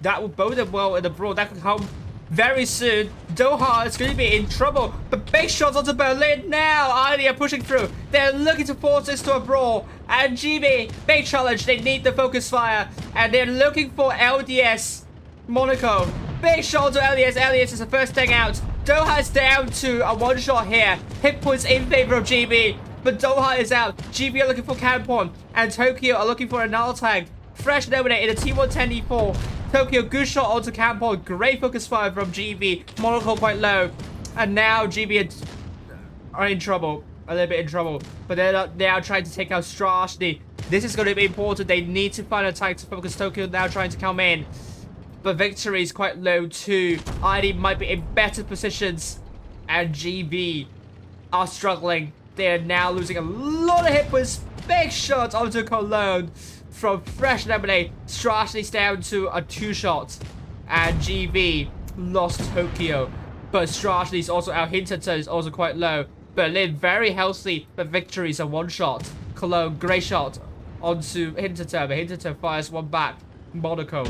That will bode them well in the brawl. That could come very soon. Doha is going to be in trouble, but big shots onto Berlin now. ID are pushing through. They're looking to force this to a brawl, and GV, big challenge. They need the focus fire, and they're looking for LDS Monaco. Big shot to LDS. LDS is the first thing out. Doha is down to a 1-shot here. Hit points in favor of GB, but Doha is out. GB are looking for Campon, and Tokyo are looking for an null tag. Fresh eliminate in a T110E4. Tokyo, good shot onto Campon. Great focus fire from GB. Monaco quite low, and now GB are in trouble. A little bit in trouble, but they're now trying to take out Strashny. This is going to be important. They need to find a tag to focus. Tokyo now trying to come in, but victory is quite low too. ID might be in better positions, and GB are struggling. They are now losing a lot of hit points. Big shots onto Cologne from Fresh Lemonade. Strashny's down to a 2-shot, and GB lost Tokyo, but Strashny's also out. Hinterton is also quite low. Berlin very healthy, but victory is a 1-shot. Cologne, great shot onto Hinterton, but Hinterton fires one back. Monaco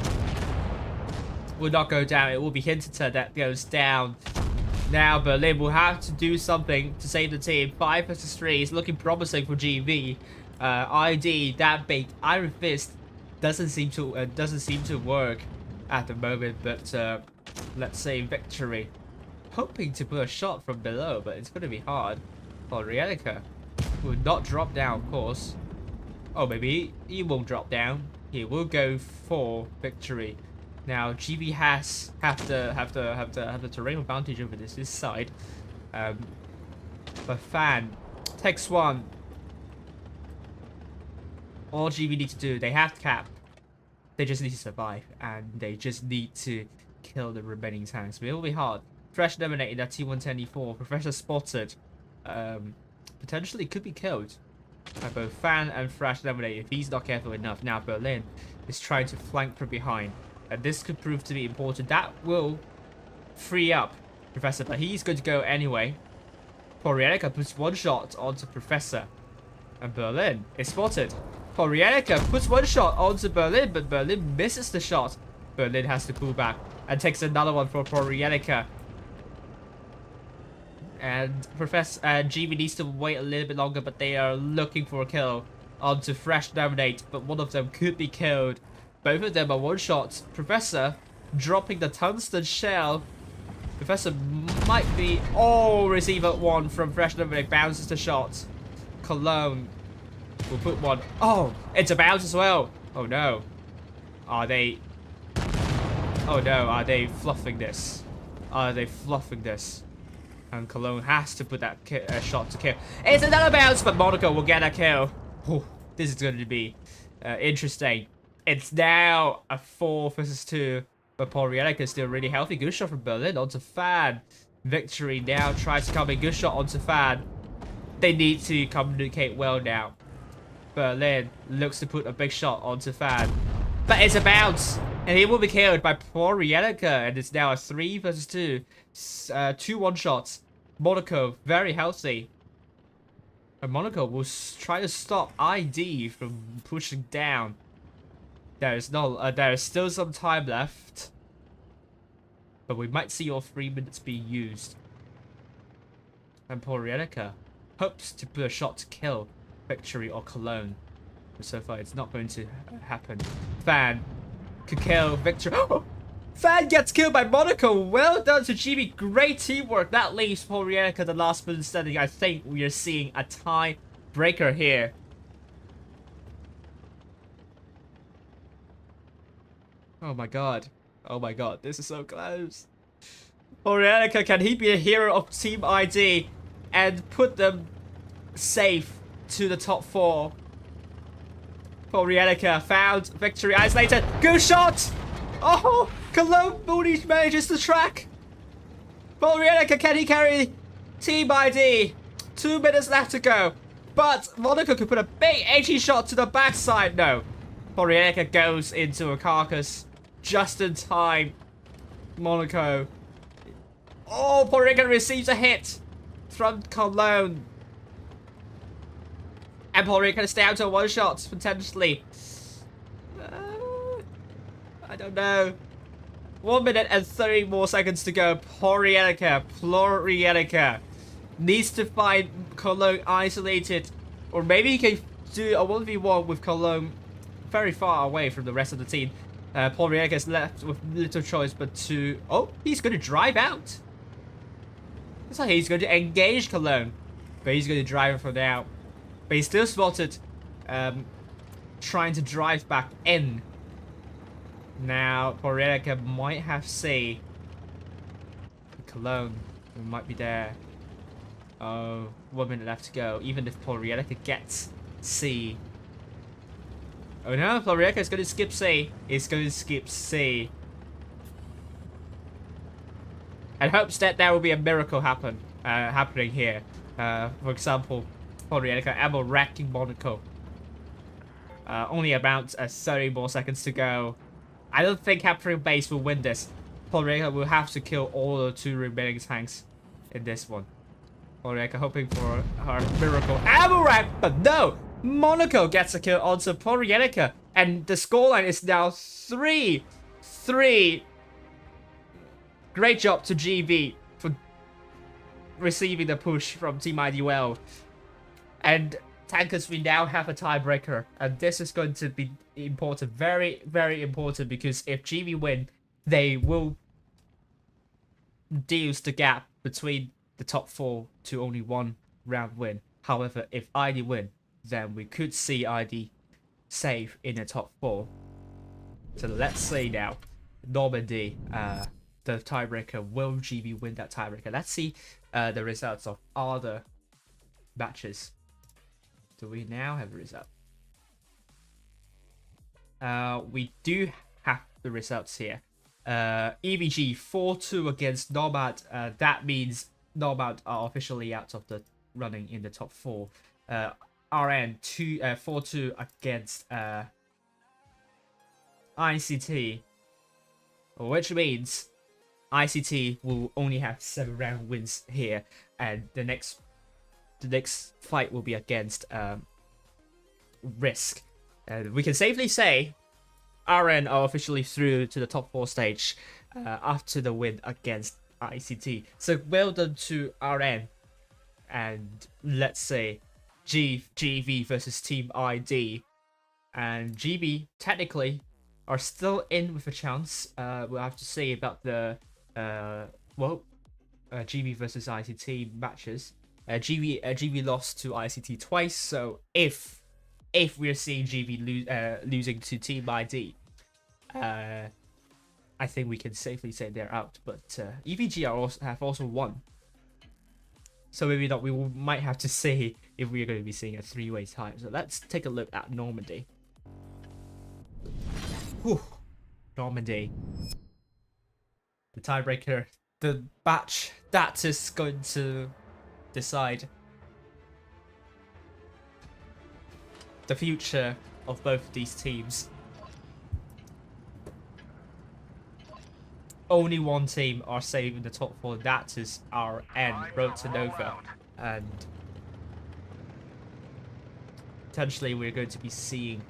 will not go down. It will be Hinterton that goes down. Now Berlin will have to do something to save the team. 5 versus 3 is looking promising for GV. ID, that big Iron Fist doesn't seem to work at the moment, but let's say victory. Hoping to put a shot from below, but it's going to be hard. For Rielica will not drop down, of course. Oh, maybe he won't drop down. He will go for victory. Now GB have the terrain advantage over this side. But Fan takes one. All GB need to do, they have to cap. They just need to survive, and they just need to kill the remaining tanks. But it will be hard. Fresh eliminated at T110E4. Professor spotted. Potentially could be killed by both Fan and Fresh eliminated if he's not careful enough. Now Berlin is trying to flank from behind, and this could prove to be important. That will free up Professor, but he's going to go anyway. Porielica puts 1 shot onto Professor, and Berlin is spotted. Porielica puts 1 shot onto Berlin, but Berlin misses the shot. Berlin has to pull back and takes another one for Porielica. And Professor GB needs to wait a little bit longer, but they are looking for a kill onto Fresh Dominate, but one of them could be killed. Both of them are 1 shot. Professor dropping the tungsten shell. Professor might be... Oh, receiver 1 from Fresh Dominate bounces the shot. Cologne will put 1. Oh, it's a bounce as well. Oh no. Are they... Oh no, are they fluffing this? Are they fluffing this? And Cologne has to put that shot to kill. It's another bounce, but Monaco will get a kill. Ooh, this is going to be interesting. It's now a 4 versus 2, but Porielica is still really healthy. Good shot from Berlin onto Fan. Victory now tries to come in. Good shot onto Fan. They need to communicate well now. Berlin looks to put a big shot onto Fan, but it's a bounce, and he will be killed by Porielica, and it's now a 3 versus 2. 2 1-shots. Monaco very healthy, and Monaco will try to stop ID from pushing down. There is still some time left, but we might see all 3 minutes being used. And Porielica hopes to put a shot to kill Victory or Cologne, but so far it's not going to happen. Fan could kill Victory. Fan gets killed by Monaco. Well done to GB. Great teamwork. That leaves Porielica the last person standing. I think we are seeing a tiebreaker here. Oh my god. Oh my god. This is so close. Porielica, can he be a hero of Team ID and put them safe to the top 4? Porielica found Victory isolated. Good shot! Oh! Cologne Mooney manages the track. Florianica, can he carry Team ID? 2 minutes left to go. But Monaco could put a big 80 shot to the backside. No. Florianica goes into a carcass just in time. Monaco. Oh, Florianica receives a hit from Cologne. And Florianica is down to 1 shot, potentially. I don't know. 1 minute and 30 more seconds to go. Florianica needs to find Cologne isolated. Or maybe he can do a 1v1 with Cologne very far away from the rest of the team. Florianica is left with little choice but to... Oh, he's going to drive out. It's like he's going to engage Cologne. But he's going to drive for now. But he's still spotted trying to drive back in. Now, Florianica might have C. Cologne might be there. Oh, 1 minute left to go. Even if Florianica gets C. Oh no, Florianica is going to skip C. He's going to skip C. And hopes that there will be a miracle happening here. For example, Florianica ammo racking Monaco. Only about 30 more seconds to go. I don't think capturing base will win this. Florianica will have to kill all the 2 remaining tanks in this one. Florianica hoping for her miracle ammo rack, but no! Monaco gets a kill onto Florianica, and the scoreline is now 3-3. Great job to GV for receiving the push from Team IDL. And Tankers, we now have a tiebreaker, and this is going to be important, very, very important, because if GV win, they will reduce the gap between the top 4 to only 1 round win. However, if ID win, then we could see ID safe in the top 4. So let's say now, Normandy, the tiebreaker, will GV win that tiebreaker? Let's see the results of other matches. Do we now have a result? We do have the results here. EVG 4-2 against Nomad. That means Nomad are officially out of the running in the top 4. RN 4-2 against ICT, which means ICT will only have 7 round wins here, and the next fight will be against Risk. And we can safely say RN are officially through to the top 4 stage after the win against ICT. So well done to RN, and let's say GV versus Team ID, and GB technically are still in with a chance. We'll have to see about the GB versus ICT matches. GB lost to ICT twice, so if we're seeing GB losing to Team ID, I think we can safely say they're out. But EVG have also won, so maybe not. We might have to see if we're going to be seeing a 3-way tie. So let's take a look at Normandy. Whew. Normandy, the tiebreaker, the batch that is going to decide the future of both of these teams. Only one team are safe in the top 4. That is RN, Road to Nova, and potentially we're going to be seeing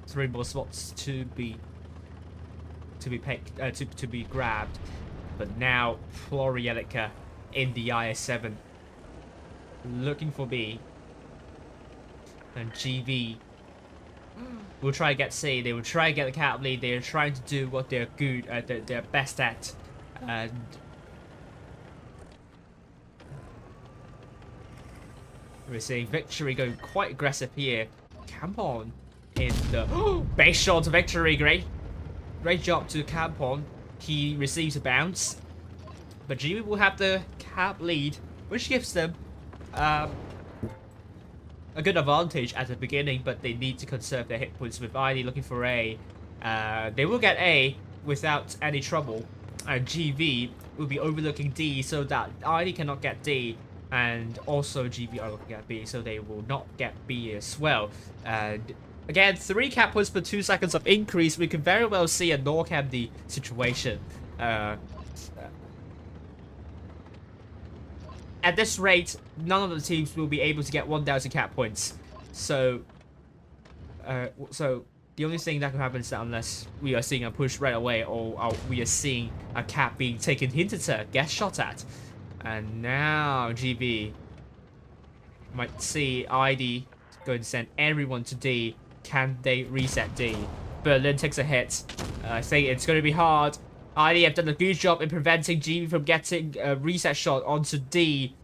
3 more spots to be picked, to be grabbed. But now Florianica in the IS7 looking for B, and GV will try to get C. They will try to get the cap lead. They're trying to do what they're good at, they're best at, and we're seeing Victory going quite aggressive here. Campon in the base shot to Victory. Great job to Campon. He receives a bounce, but GB will have the cap lead, which gives them a good advantage at the beginning, but they need to conserve their hit points with ID looking for A. They will get A, without any trouble. And GV will be overlooking D so that ID cannot get D, and also GV are looking at B, so they will not get B as well. And again, 3 cap points per 2 seconds of increase. We can very well see a NorCam D situation. At this rate, none of the teams will be able to get 1,000 cap points. So the only thing that can happen is that unless we are seeing a push right away, or we are seeing a cap being taken Hinterter get shot at. And now GB might see ID going to send everyone to D. Can they reset D? Berlin takes a hit. I think it's going to be hard. ID have done a good job in preventing GB from getting a reset shot onto D.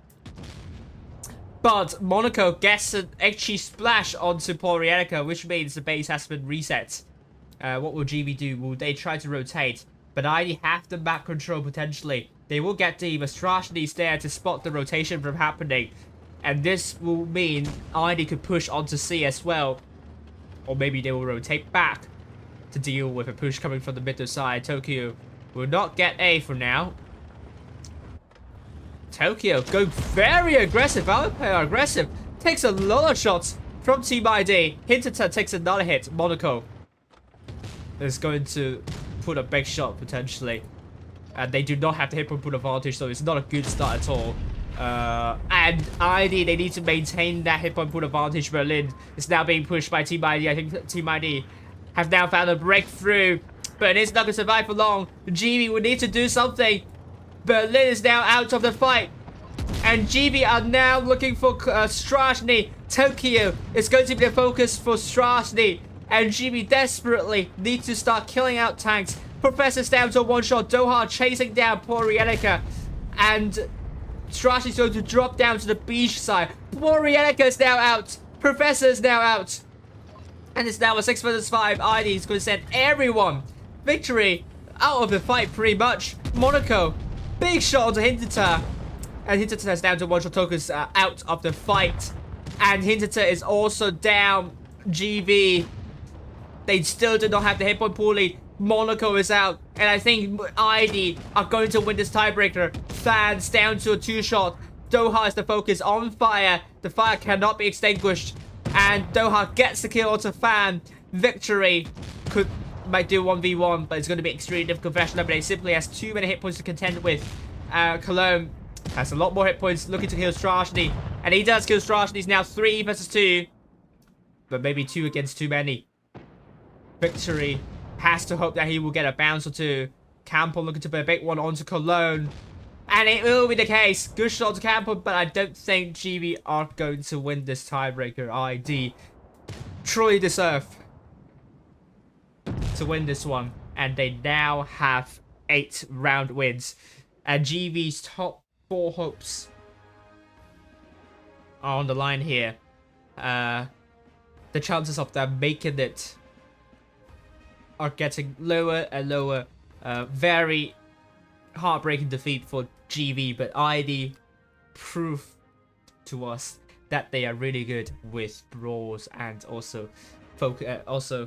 But Monaco gets an HE splash onto Porienica, which means the base has been reset. What will GB do? Will they try to rotate? But ID have the map control potentially. They will get D, but Strashny is there to spot the rotation from happening. And this will mean ID could push onto C as well. Or maybe they will rotate back to deal with a push coming from the middle side. Tokyo will not get A for now. Tokyo go very aggressive. Our player aggressive. Takes a lot of shots from Team ID. Hinterton takes another hit. Monaco is going to put a big shot potentially. And they do not have the hit point advantage, so it's not a good start at all. And ID, they need to maintain that hit point advantage. Berlin is now being pushed by Team ID. I think Team ID have now found a breakthrough. But it's not going to survive for long. GB will need to do something. Berlin is now out of the fight. And GB are now looking for Strashny. Tokyo is going to be the focus for Strashny. And GB desperately need to start killing out tanks. Professor's down to one shot. Doha chasing down Porienica. And Strashny's going to drop down to the beach side. Porienica is now out. Professor is now out. And it's now a 6 vs 5. ID is going to send everyone. Victory out of the fight pretty much. Monaco. Big shot onto Hinterter. And Hinterter is down to one shot. Tokus out of the fight. And Hinterter is also down. GV. They still do not have the hit point pool lead. Monaco is out. And I think ID are going to win this tiebreaker. Fans down to a 2-shot. Doha is the focus on fire. The fire cannot be extinguished. And Doha gets the kill onto Fan. Victory might do 1v1, but it's going to be extremely difficult for National Lemonade. Simply has too many hit points to contend with. Cologne has a lot more hit points, looking to kill Strashny. And he does kill Strashny. He's now 3 vs 2. But maybe 2 against too many. Victory has to hope that he will get a bounce or 2. Campo looking to put a big one onto Cologne. And it will be the case. Good shot to Campo, but I don't think GB are going to win this tiebreaker. ID truly deserve to win this one. And they now have 8 round wins. And GV's top 4 hopes are on the line here. The chances of them making it are getting lower and lower. Very heartbreaking defeat for GV, but ID prove to us that they are really good with brawls and also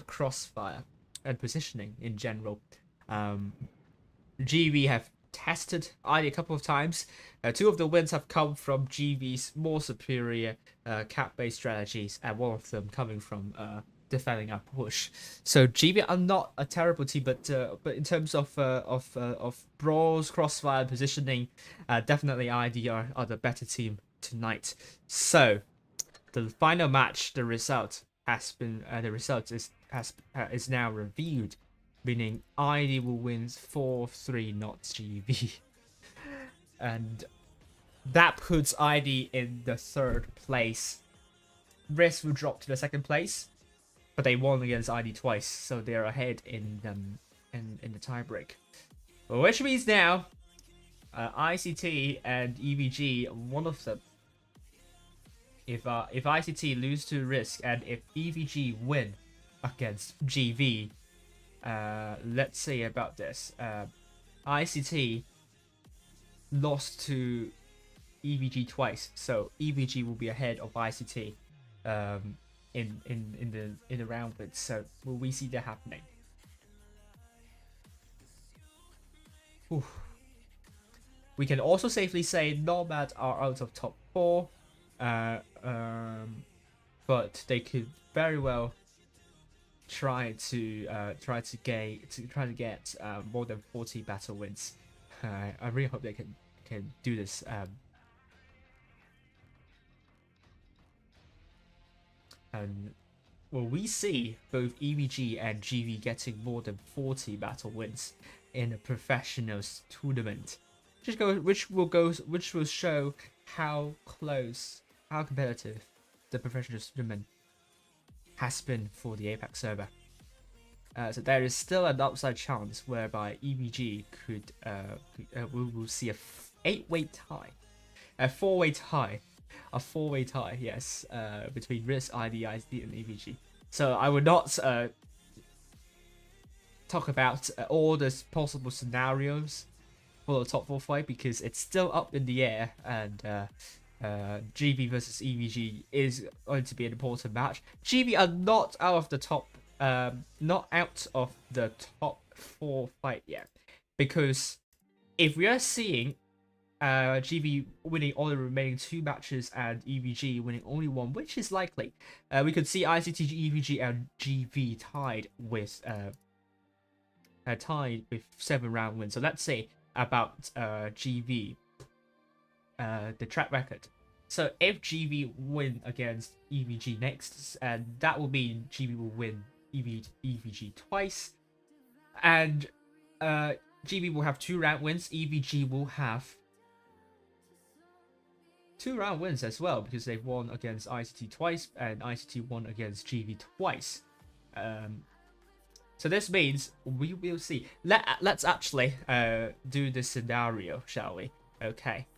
crossfire and positioning in general. GV have tested ID a couple of times. 2 of the wins have come from GV's more superior cap-based strategies, and one of them coming from defending our push. So GB are not a terrible team, but in terms of brawls, crossfire, positioning, definitely ID are the better team tonight. So the final match, the result has been is now revealed, meaning ID will win 4-3, not GB, and that puts ID in the 3rd place. Risk will drop to the 2nd place. But they won against ID twice, so they're ahead in the tiebreak. Which means now, ICT and EVG, one of them. If ICT lose to Risk and if EVG win against GV, let's say about this. ICT lost to EVG twice, so EVG will be ahead of ICT. In the round, but so will we see that happening? We can also safely say Nomad are out of top 4, but they could very well try to get more than 40 battle wins. I really hope they can do this. And will we see both EVG and GV getting more than 40 battle wins in a professionals tournament, which will show how close, how competitive the professionals tournament has been for the APAC server. So there is still an upside chance whereby EVG we will see a 8-way tie, a 4-way tie. A 4-way tie, yes, between Risk, ID, ICT, and EVG. So I would not talk about all the possible scenarios for the top 4 fight because it's still up in the air, and GB versus EVG is going to be an important match. GB are not out of the top, not out of the top 4 fight yet, because if we are seeing GB winning all the remaining 2 matches and EVG winning only 1, which is likely, we could see ICT, EVG, and GV tied with 7 round wins. So let's say about GV, the track record. So if GV win against EVG next, and that will mean GB will win EVG twice, and GB will have 2 round wins. EVG will have 2 round wins as well because they've won against ICT twice and ICT won against GV twice. So this means we will see. Let's actually do this scenario, shall we? Okay.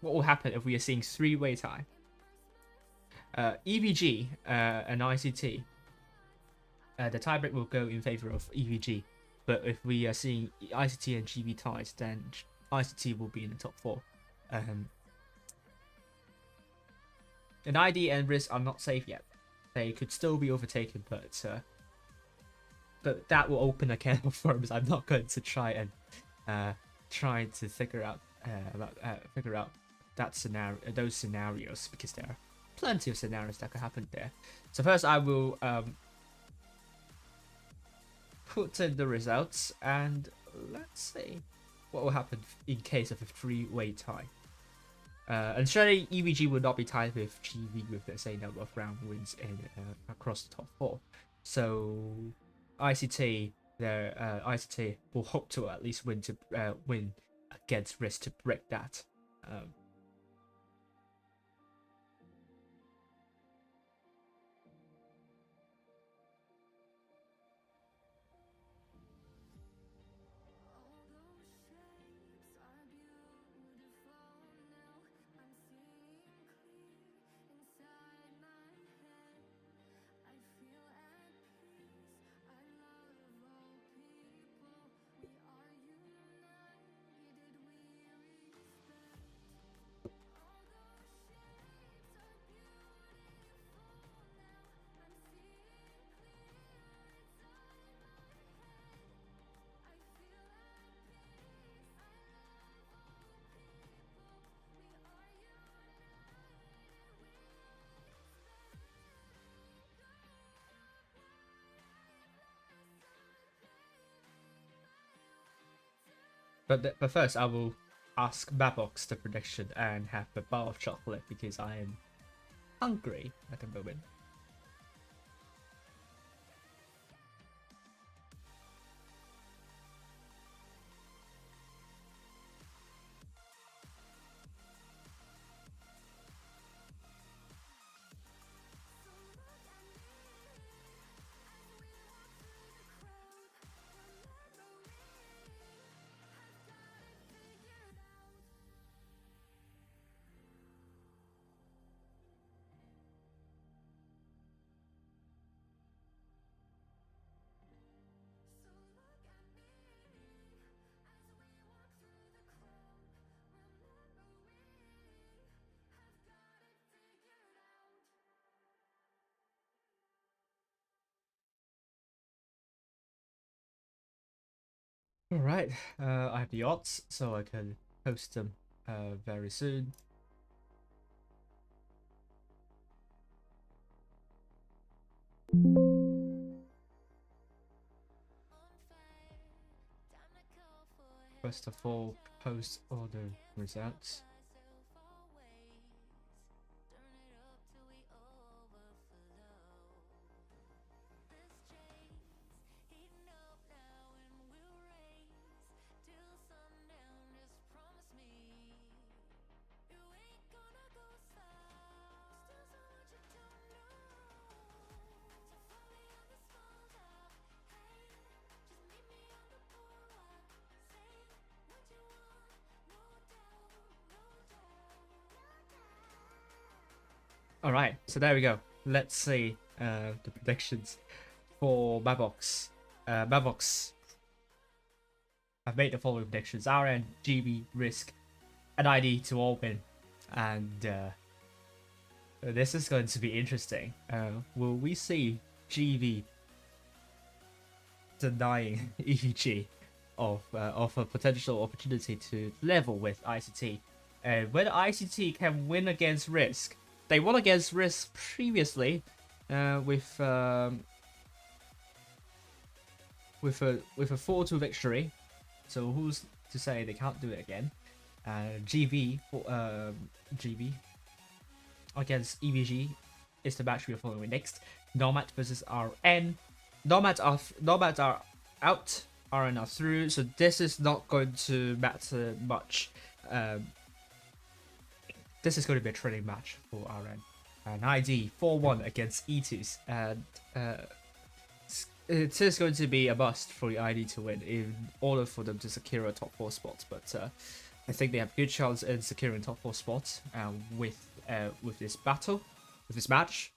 What will happen if we are seeing 3-way tie? EVG and ICT. The tiebreak will go in favor of EVG, but if we are seeing ICT and GV ties, then ICT will be in the top 4. And ID and Risk are not safe yet. They could still be overtaken, but that will open a can of worms. I'm not going to try and figure out that scenario, those scenarios, because there are plenty of scenarios that could happen there. So first, I will put in the results, and let's see what will happen in case of a 3-way tie. And surely EVG will not be tied with GV with the same number of round wins across the top 4. So ICT will hope to at least win against Risk to break that. But first, I will ask Babox the prediction and have a bar of chocolate because I am hungry at the moment. All right, I have the odds, so I can post them very soon. First of all, post all the results. All right, so there we go. Let's see the predictions for Mabox. Mabox. I've made the following predictions: RN, GB, Risk, and ID to all win, and this is going to be interesting. Will we see GB denying EVG of a potential opportunity to level with ICT? And when ICT can win against Risk, they won against Risk previously with a 4-2 victory. So who's to say they can't do it again? GB against EVG is the match we are following next. Nomad versus RN. Nomads are out. RN are through. So this is not going to matter much. This is going to be a training match for RN. And ID 4-1 against E2s, and it is going to be a must for the ID to win in order for them to secure a top 4 spot. But I think they have a good chance in securing top 4 spots with this battle, with this match.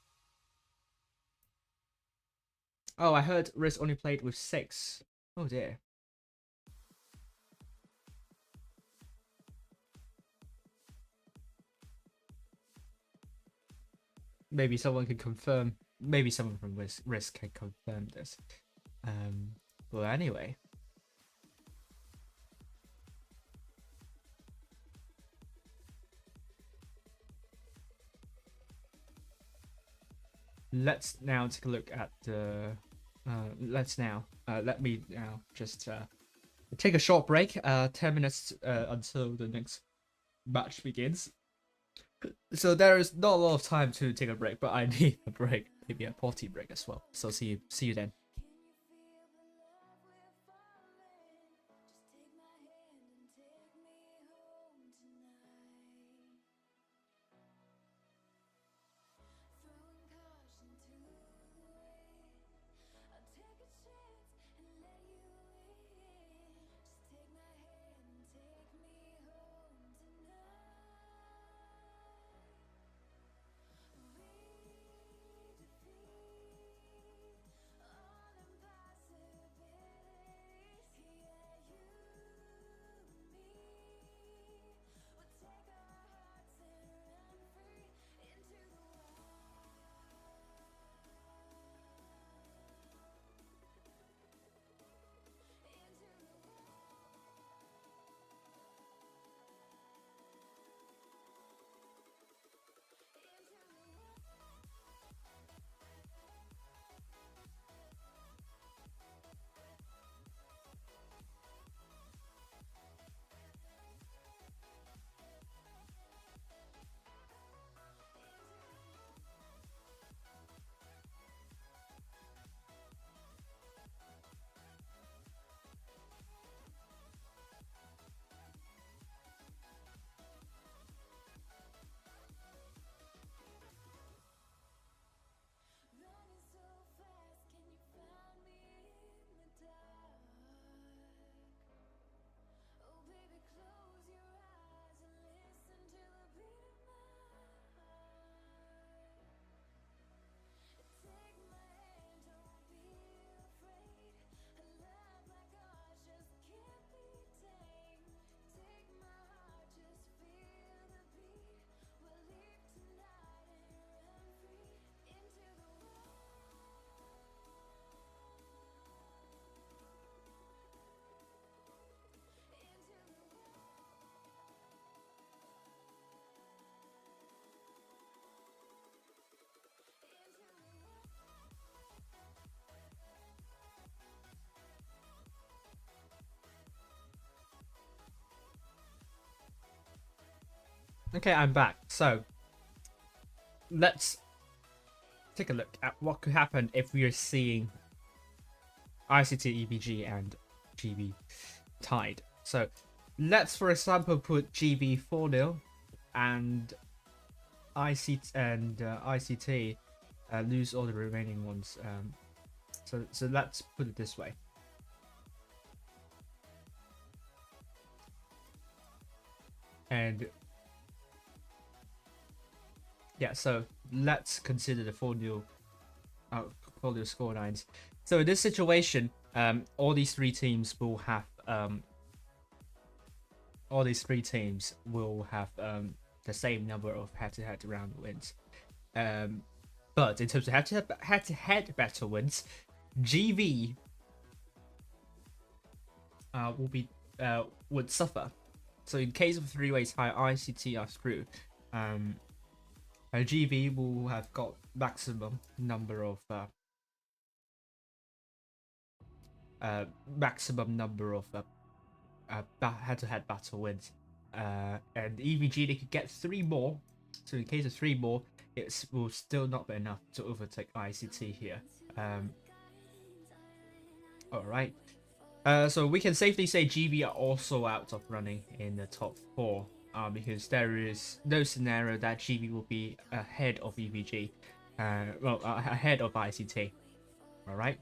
Oh, I heard Riz only played with 6. Oh dear. Maybe someone can confirm. Maybe someone from Risk can confirm this. Well, anyway. Let's now take a look at the. Let me now just take a short break. 10 minutes until the next match begins. So there is not a lot of time to take a break, but I need a break, maybe a potty break as well. So see you then. Okay, I'm back. So let's take a look at what could happen if we are seeing ICT, EVG, and GB tied. So let's, for example, put GB 4-0 and ICT lose all the remaining ones. So let's put it this way. And yeah, so let's consider the 4-0 score lines. So in this situation, all these three teams will have the same number of head-to-head round wins. But in terms of head-to-head battle wins, GV would suffer. So in case of three-way tie, ICT are through. GV will have got maximum number of head-to-head battle wins, and EVG, they could get 3 more. So in case of 3 more, it will still not be enough to overtake ICT here. All right. So we can safely say GB are also out of running in the top 4, because there is no scenario that GB will be ahead of EVG, ahead of ICT. All right.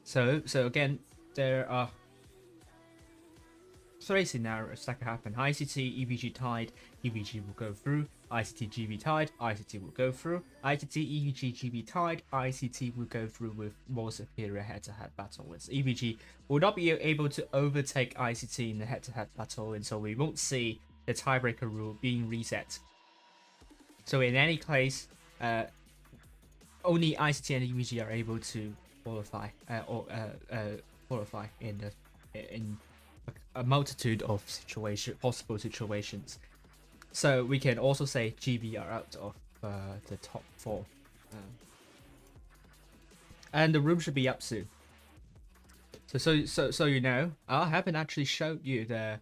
So again, there are 3 scenarios that can happen. ICT, EVG tied, EVG will go through. ICT, GB tied, ICT will go through. ICT, EVG, GB tied, ICT will go through with more superior head-to-head battle wins. EVG will not be able to overtake ICT in the head-to-head battle, and so we won't see the tiebreaker rule being reset. So in any case, only ICT and EVG are able to qualify in a multitude of possible situations. So we can also say GB are out of the top 4, and the room should be up soon. So you know, I haven't actually showed you the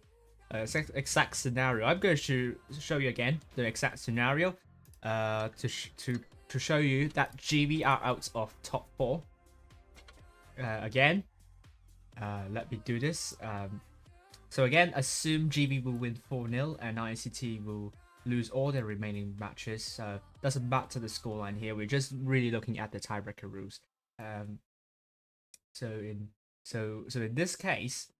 exact scenario. I'm going to show you again the exact scenario to show you that GB are out of top 4. Again, let me do this. So again, assume GB will win 4-0 and ICT will lose all their remaining matches. Doesn't matter the scoreline here. We're just really looking at the tiebreaker rules. So in this case,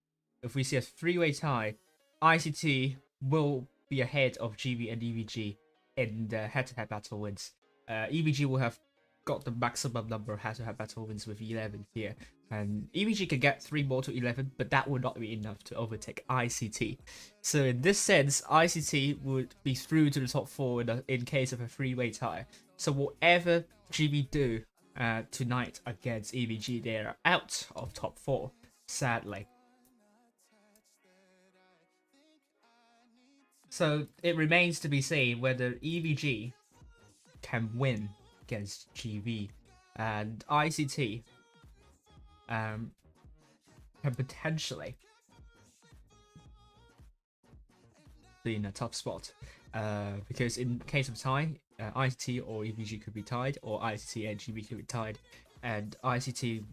if we see a 3-way tie, ICT will be ahead of GB and EVG in the head-to-head battle wins. EVG will have got the maximum number of head-to-head battle wins with 11 here, and EVG can get 3 more to 11, but that would not be enough to overtake ICT. So in this sense, ICT would be through to the top 4 in case of a 3-way tie. So whatever GB do tonight against EVG, they are out of top 4, sadly. So it remains to be seen whether EVG can win against GB, and ICT can potentially be in a top spot, because in case of tie, ICT or EVG could be tied, or ICT and GB could be tied, and ICT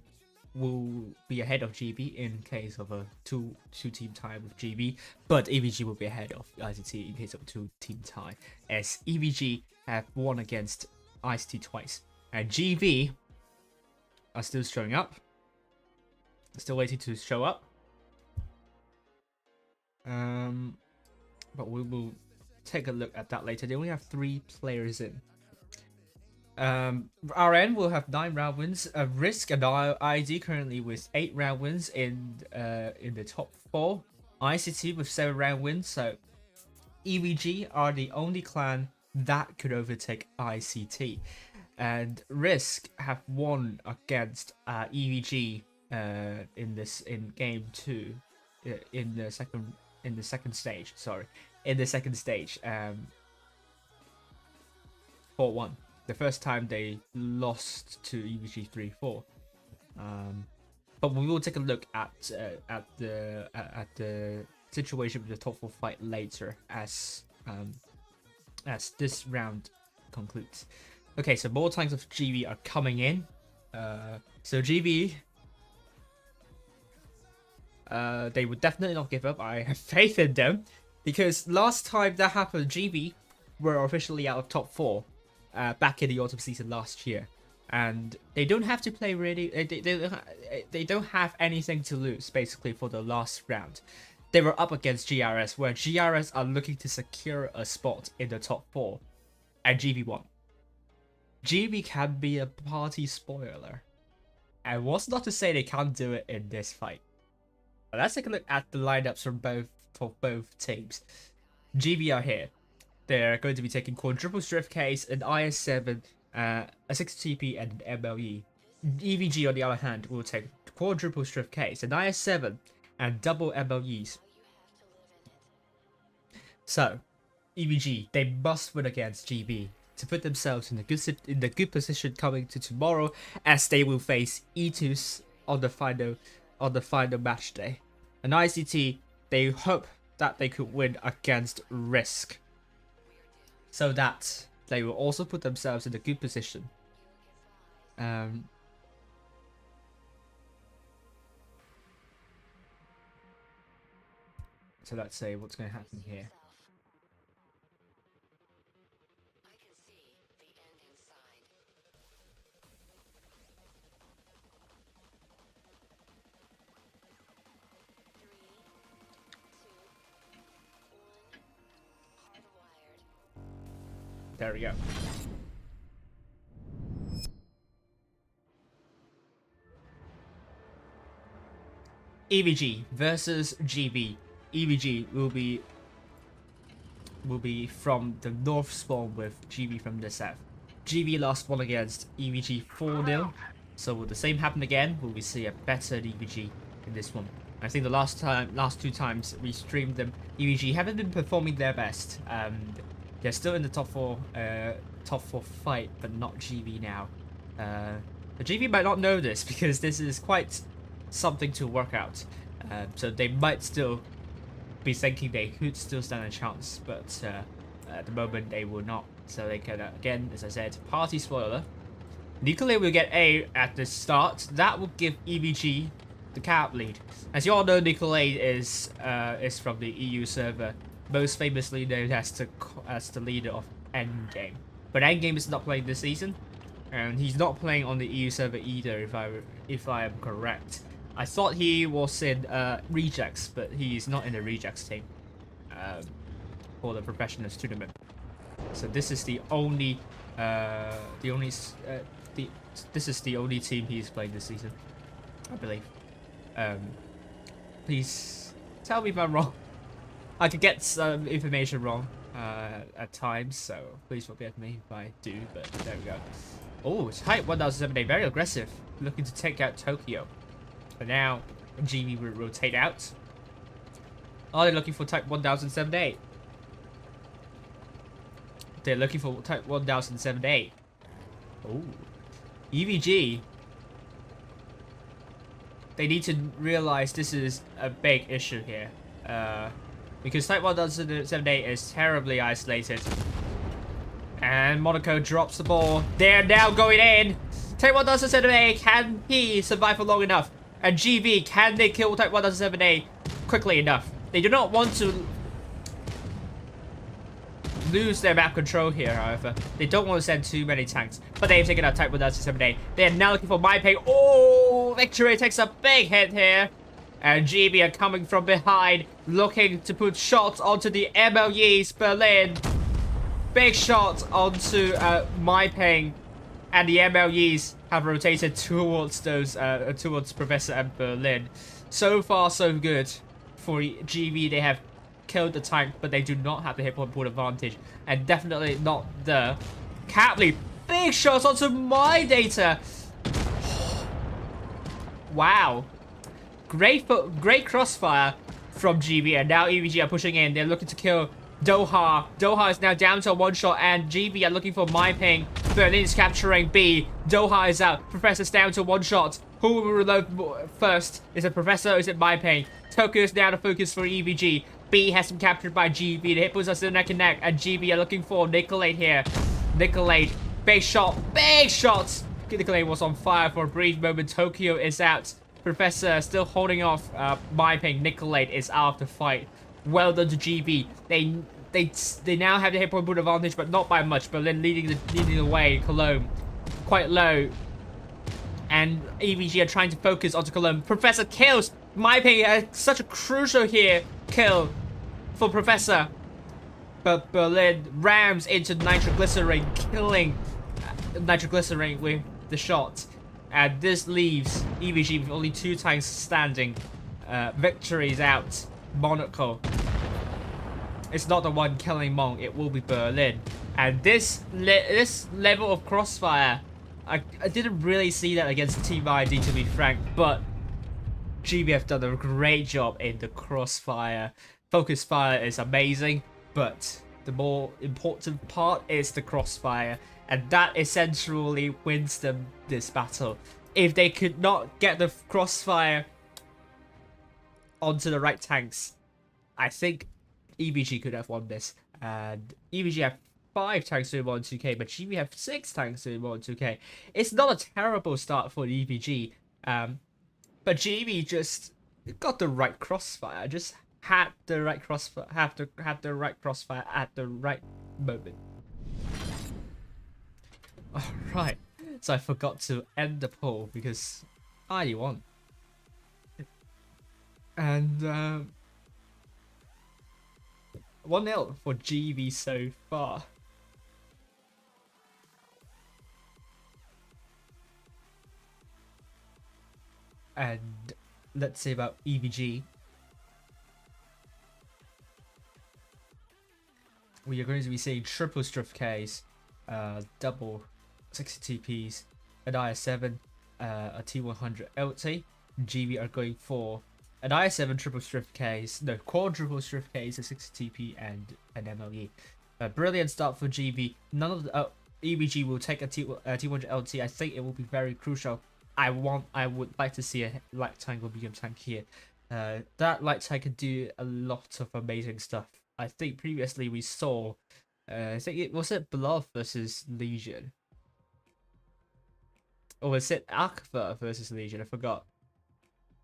will be ahead of GB in case of a two-team tie with GB, but EVG will be ahead of ICT in case of a 2-team tie, as EVG have won against ICT twice, and GB are still showing up, still waiting to show up. But we will take a look at that later. They only have 3 players in. RN will have 9 round wins. Risk and ID currently with 8 round wins in the top 4. ICT with 7 round wins. So EVG are the only clan that could overtake ICT, and Risk have won against EVG in game 2 in the second stage. Sorry, in the second stage, 4-1. The first time they lost to EVG 3-4. But we will take a look at the situation with the top 4 fight later as this round concludes. Okay, so more tanks of GB are coming in. So GB, they would definitely not give up. I have faith in them, because last time that happened, GB were officially out of top 4 back in the autumn season last year, and they don't have to play really. They don't have anything to lose basically for the last round. They were up against GRS, where GRS are looking to secure a spot in the top 4, and GB won. GB can be a party spoiler, and what's not to say they can't do it in this fight. But let's take a look at the lineups from both teams. GB are here. They're going to be taking quadruple drift case, an IS-7, a 6TP, and an MLE. EVG, on the other hand, will take quadruple drift case, an IS-7, and double MLEs. So, EVG, they must win against GB to put themselves in the good position coming to tomorrow, as they will face E2s on the final match day. And ICT, they hope that they could win against Risk, so that they will also put themselves in a good position. So let's say what's going to happen here. There we go. EVG versus GB. EVG will be from the north spawn, with GB from the south. GB last won against EVG 4-0. So will the same happen again? Will we see a better EVG in this one? I think the last 2 times we streamed them, EVG haven't been performing their best. They're still in the top 4 fight, but not GB now. The GB might not know this, because this is quite something to work out. So they might still be thinking they could still stand a chance, but at the moment they will not. So they can, again, as I said, party spoiler. Nicolay will get A at the start. That will give EVG the cap lead. As you all know, Nicolay is from the EU server, most famously known as the leader of Endgame. But Endgame is not playing this season, and he's not playing on the EU server either, if I am correct. I thought he was in Rejects, but he's not in the Rejects team for the Professionals tournament. So this is the only team he's playing this season, I believe. Please tell me if I'm wrong. I could get some information wrong at times, so please forgive me if I do, but there we go. Oh, Type 1078, very aggressive, looking to take out Tokyo. But now, GB will rotate out. Are they looking for Type 1078? They're looking for Type 1078. Oh, EVG. They need to realize this is a big issue here. Because Type 1078 is terribly isolated. And Monaco drops the ball. They're now going in. Type 1078, can he survive for long enough? And GB, can they kill Type 1078 quickly enough? They do not want to lose their map control here, however. They don't want to send too many tanks. But they've taken out Type 1078. They are now looking for MyPay. Oh, Victory takes a big hit here. And GB are coming from behind, looking to put shots onto the MLEs Berlin. Big shot onto MyPing, and the MLEs have rotated towards towards Professor and Berlin. So far, so good for GB. They have killed the tank, but they do not have the hit point advantage, and definitely not the cap lead. Big shots onto my data. Wow. Great crossfire from GB, and now EVG are pushing in. They're looking to kill Doha. Doha is now down to a 1-shot, and GB are looking for MyPing. Berlin is capturing B. Doha is out. Professor's down to 1 shot. Who will reload first? Is it Professor or is it My Pain? Tokyo is now the focus for EVG. B has been captured by GB. The hit points are still neck and neck, and GB are looking for Nicolade here. Nicolade, big shot, big shots. Nicolade was on fire for a brief moment. Tokyo is out. Professor still holding off My Pain. Nicolade is out of the fight. Well done to GB. They now have the hit point advantage, but not by much. Berlin leading the way. Cologne quite low. And EVG are trying to focus onto Cologne. Professor kills My Pain. Such a crucial here kill for Professor. But Berlin rams into nitroglycerin, killing nitroglycerin with the shot. And this leaves EVG with only 2 tanks standing. Victory is out. Monaco. It's not the one killing Mong. It will be Berlin. And this level of crossfire, I didn't really see that against Team ID, to be frank, but GB have done a great job in the crossfire. Focus fire is amazing, but the more important part is the crossfire, and that essentially wins them this battle. If they could not get the crossfire onto the right tanks, I think EVG could have won this. And EVG have 5 tanks doing 1 2k, but GB have 6 tanks doing 1 2k. It's not a terrible start for EVG, but GB just got the right crossfire. Just had the right crossfire, had the right crossfire at the right moment. All right, so I forgot to end the poll because I won, and 1-0 for GB so far. And let's see about EVG. We are going to be seeing triple strip Ks, double 60 TPs, an IS-7, a T100 LT. GB are going for an IS-7 triple strip Ks, no, quadruple strip Ks, a 60 TP, and an MLE. A brilliant start for GB. None of the EVG will take a T100 LT. I think it will be very crucial. I would like to see a light tank or medium tank here. That light tank can do a lot of amazing stuff. I think previously we saw, I think it was Blood versus Legion, or was it Akva versus Legion? I forgot.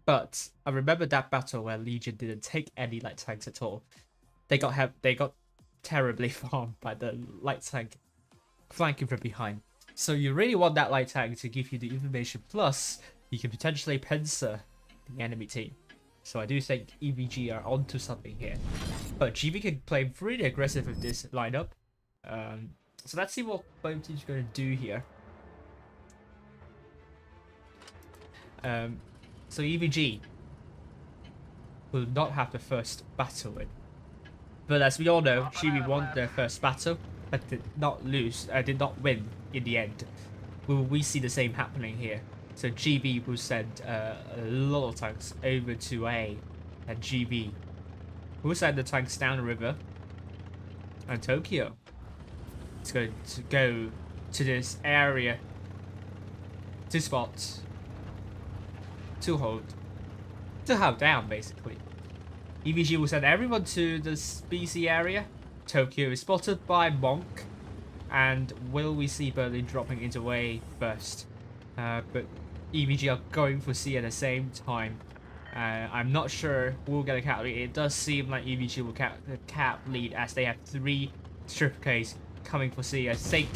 But I remember that battle where Legion didn't take any light tanks at all. They got terribly farmed by the light tank flanking from behind. So you really want that light tank to give you the information, plus you can potentially pincer the enemy team. So I do think EVG are onto something here. But GB can play pretty aggressive with this lineup. So let's see what both teams are going to do here. So EVG will not have the first battle win. But as we all know, GB won their first battle, but did not win in the end. Will we see the same happening here? So GB will send a lot of tanks over to A, and GB will send the tanks down the river, and Tokyo is going to go to this area to spot, to hold down basically. EVG will send everyone to the BC area. Tokyo is spotted by Monk, and will we see Berlin dropping into A first? But EVG are going for C at the same time. I'm not sure who will get a cap lead. It does seem like EVG will cap the cap lead as they have 3 strip Ks coming for C. I think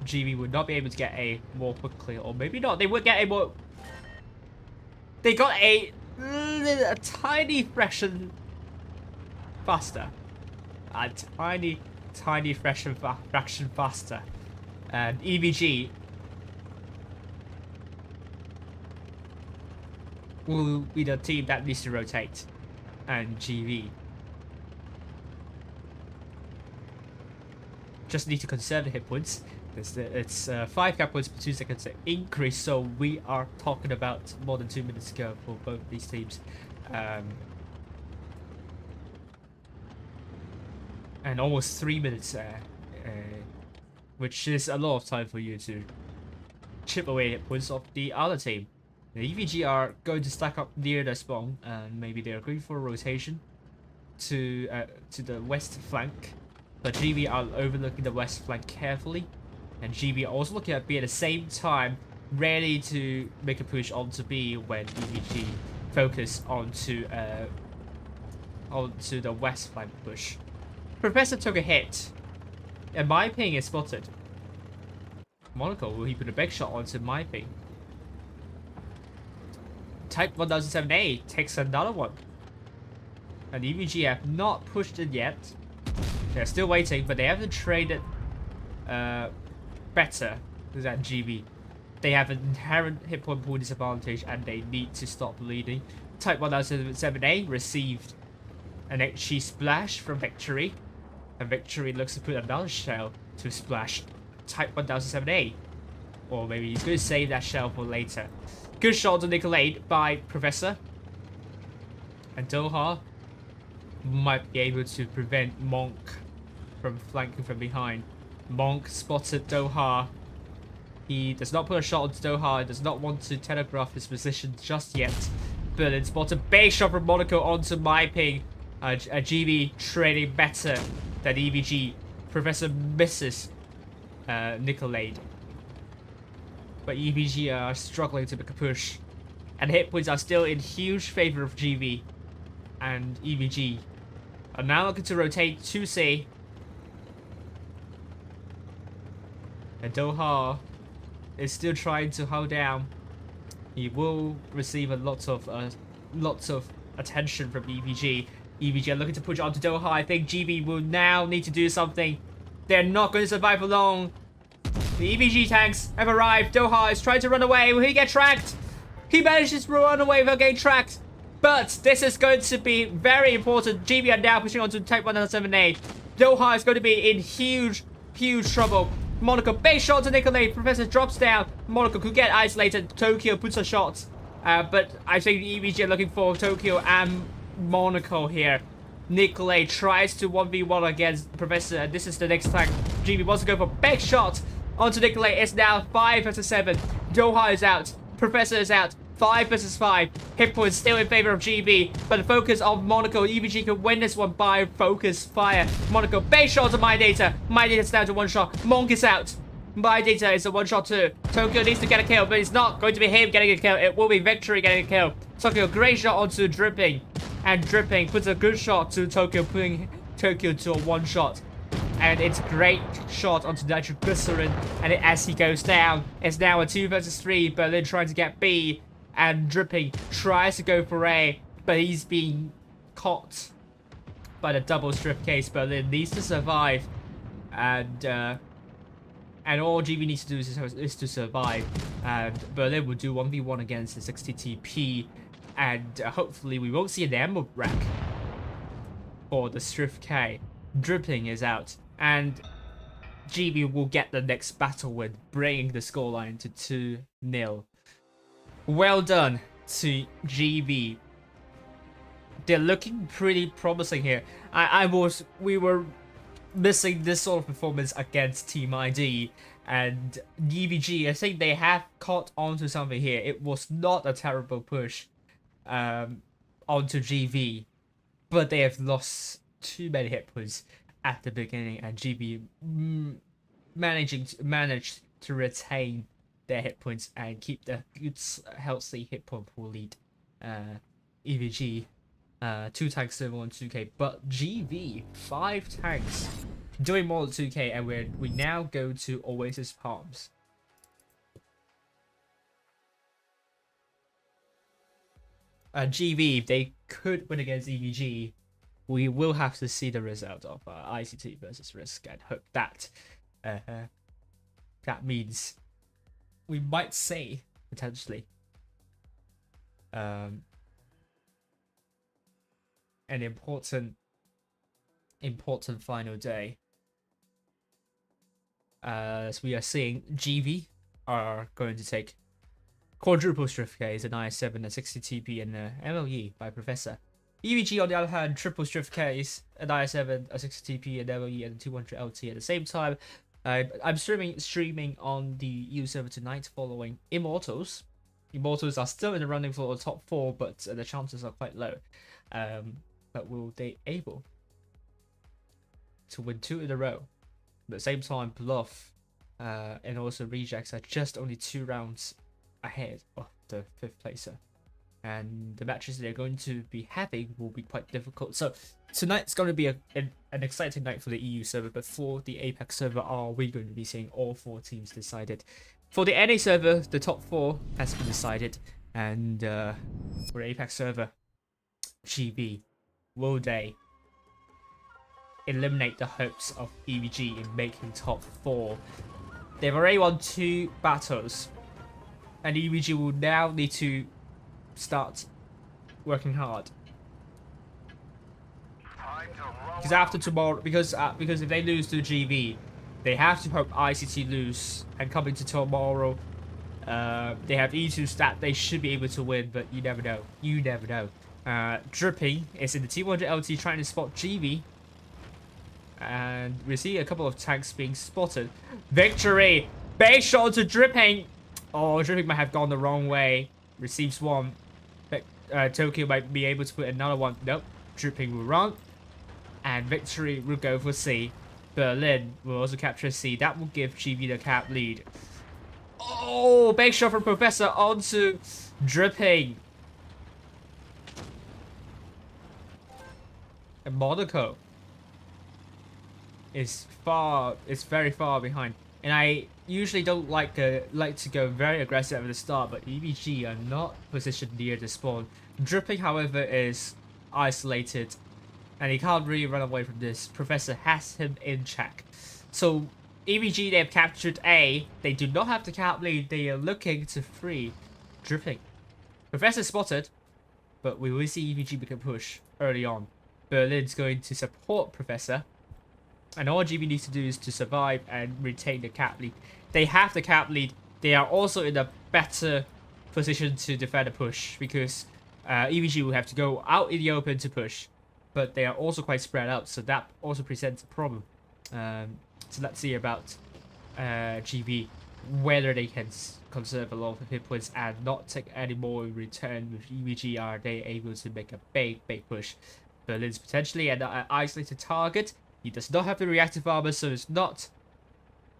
GB would not be able to get A more quickly, or maybe not. They would get A more. They got a tiny fraction faster. A tiny fraction faster. And EVG will be the team that needs to rotate. And GB just need to conserve the hit points. It's 5 cap points per 2 seconds increase, so we are talking about more than 2 minutes ago for both these teams. And almost 3 minutes, which is a lot of time for you to chip away hit points of the other team. The EVG are going to stack up near their spawn, and maybe they are going for a rotation to the west flank. But GB are overlooking the west flank carefully, and GB are also looking at B at the same time, ready to make a push onto B when EVG focus onto the west flank push. Professor took a hit, and my ping is spotted. Monaco, will he put a big shot onto my ping? Type 1007A takes another one. And EVG have not pushed it yet. They're still waiting, but they haven't traded better than GB. They have an inherent hit point pool disadvantage, and they need to stop bleeding. Type 1007A received an HE splash from Victory, and Victory looks to put another shell to splash Type 1007A. Or maybe he's going to save that shell for later. Good shot to Nicolade by Professor. And Doha might be able to prevent Monk from flanking from behind. Monk spotted Doha. He does not put a shot onto Doha. He does not want to telegraph his position just yet. Berlin spotted a big shot from Monaco onto my ping. A GB trading better than EVG. Professor misses Nicolade. But EVG are struggling to make a push. And hit points are still in huge favor of GB. And EVG are now looking to rotate to C. And Doha is still trying to hold down. He will receive a lots of attention from EVG. EVG are looking to push onto Doha. I think GB will now need to do something. They're not going to survive for long. The EVG tanks have arrived. Doha is trying to run away. Will he get tracked? He manages to run away without getting tracked. But this is going to be very important. GB are now pushing onto Type 107A. Doha is going to be in huge trouble. Monaco base shot to Nicolade. Professor drops down. Monaco could get isolated. Tokyo puts a shot. But I think EVG are looking for Tokyo and Monaco here. Nicolade tries to 1v1 against Professor. And this is the next time GB wants to go for big shot onto Nicolade. It's now 5 versus 7. Doha is out. Professor is out. 5 versus 5. Hit points still in favor of GB, but the focus of Monaco. EVG can win this one by focus fire. Monaco base shot to My Data. My Data's down to one shot. Monk is out. My Data is a one shot too. Tokyo needs to get a kill, but it's not going to be him getting a kill. It will be Victory getting a kill. Tokyo great shot onto Dripping, and Dripping puts a good shot to Tokyo, putting Tokyo to a one shot. And it's a great shot onto Nitroglycerin, and as he goes down, it's now a 2 versus 3. Berlin trying to get B. And Dripping tries to go for A, but he's being caught by the double strip case. Berlin needs to survive, and all GB needs to do is to survive. And Berlin will do 1v1 against the 60 TP, and hopefully we won't see an ammo rack for the strip K. Dripping is out, and GB will get the next battle win, bringing the scoreline to 2-0. Well done to GB. They're looking pretty promising here. We were missing this sort of performance against Team ID, and EVG, I think they have caught onto something here. It was not a terrible push onto GV, but they have lost too many hit points at the beginning, and GB managed to retain their hit points and keep the good healthy hit point pool lead. EVG 2 tanks to 1 2k, but GV 5 tanks doing more than 2k, and we now go to Oasis Palms. GV, they could win against EVG. We will have to see the result of ICT versus Risk, and hope that that means we might say potentially an important final day, as we are seeing GV are going to take quadruple strip Ks, an IS7, a 60 TP, and a MLE by Professor. EVG on the other hand, triple strip Ks, an IS7, a 60 TP, an MLE, and a 200 LT at the same time. I'm streaming on the EU server tonight following Immortals. Immortals are still in the running for the top 4, but the chances are quite low. But will they able to win 2 in a row? At the same time, Bluff and also Rejects are just only 2 rounds ahead of the 5th placer. And the matches they're going to be having will be quite difficult. So tonight's going to be an exciting night for the EU server, but for the APAC server, are we going to be seeing all 4 teams decided? For the NA server, the top 4 has been decided, and for the APAC server, GB, will they eliminate the hopes of EVG in making top 4? They've already won 2 battles, and EVG will now need to start working hard. Because after tomorrow, because if they lose to GB, they have to hope ICT lose, and coming to tomorrow, they have E2 stat they should be able to win, but you never know. You never know. Dripping is in the T100 LT trying to spot GB, and we see a couple of tanks being spotted. Victory! Big shot to Dripping! Oh, Dripping might have gone the wrong way. Receives 1. But Tokyo might be able to put another one. Nope. Dripping will run. And Victory will go for C. Berlin will also capture C. That will give GB the cap lead. Oh, big shot from Professor onto Dripping. And Monaco is very far behind. And I usually don't like to go very aggressive at the start, but EVG are not positioned near the spawn. Dripping, however, is isolated, and he can't really run away from this. Professor has him in check. So EVG, they have captured A. They do not have the cap lead. They are looking to free Dripping. Professor spotted, but we will see EVG make a push early on. Berlin's going to support Professor. And all GB needs to do is to survive and retain the cap lead. They have the cap lead. They are also in a better position to defend a push, because EVG will have to go out in the open to push. But they are also quite spread out, so that also presents a problem. So let's see about GB, whether they can conserve a lot of hit points and not take any more in return with EVG. Are they able to make a big push? Berlin's potentially an isolated target. He does not have the reactive armor, so it's not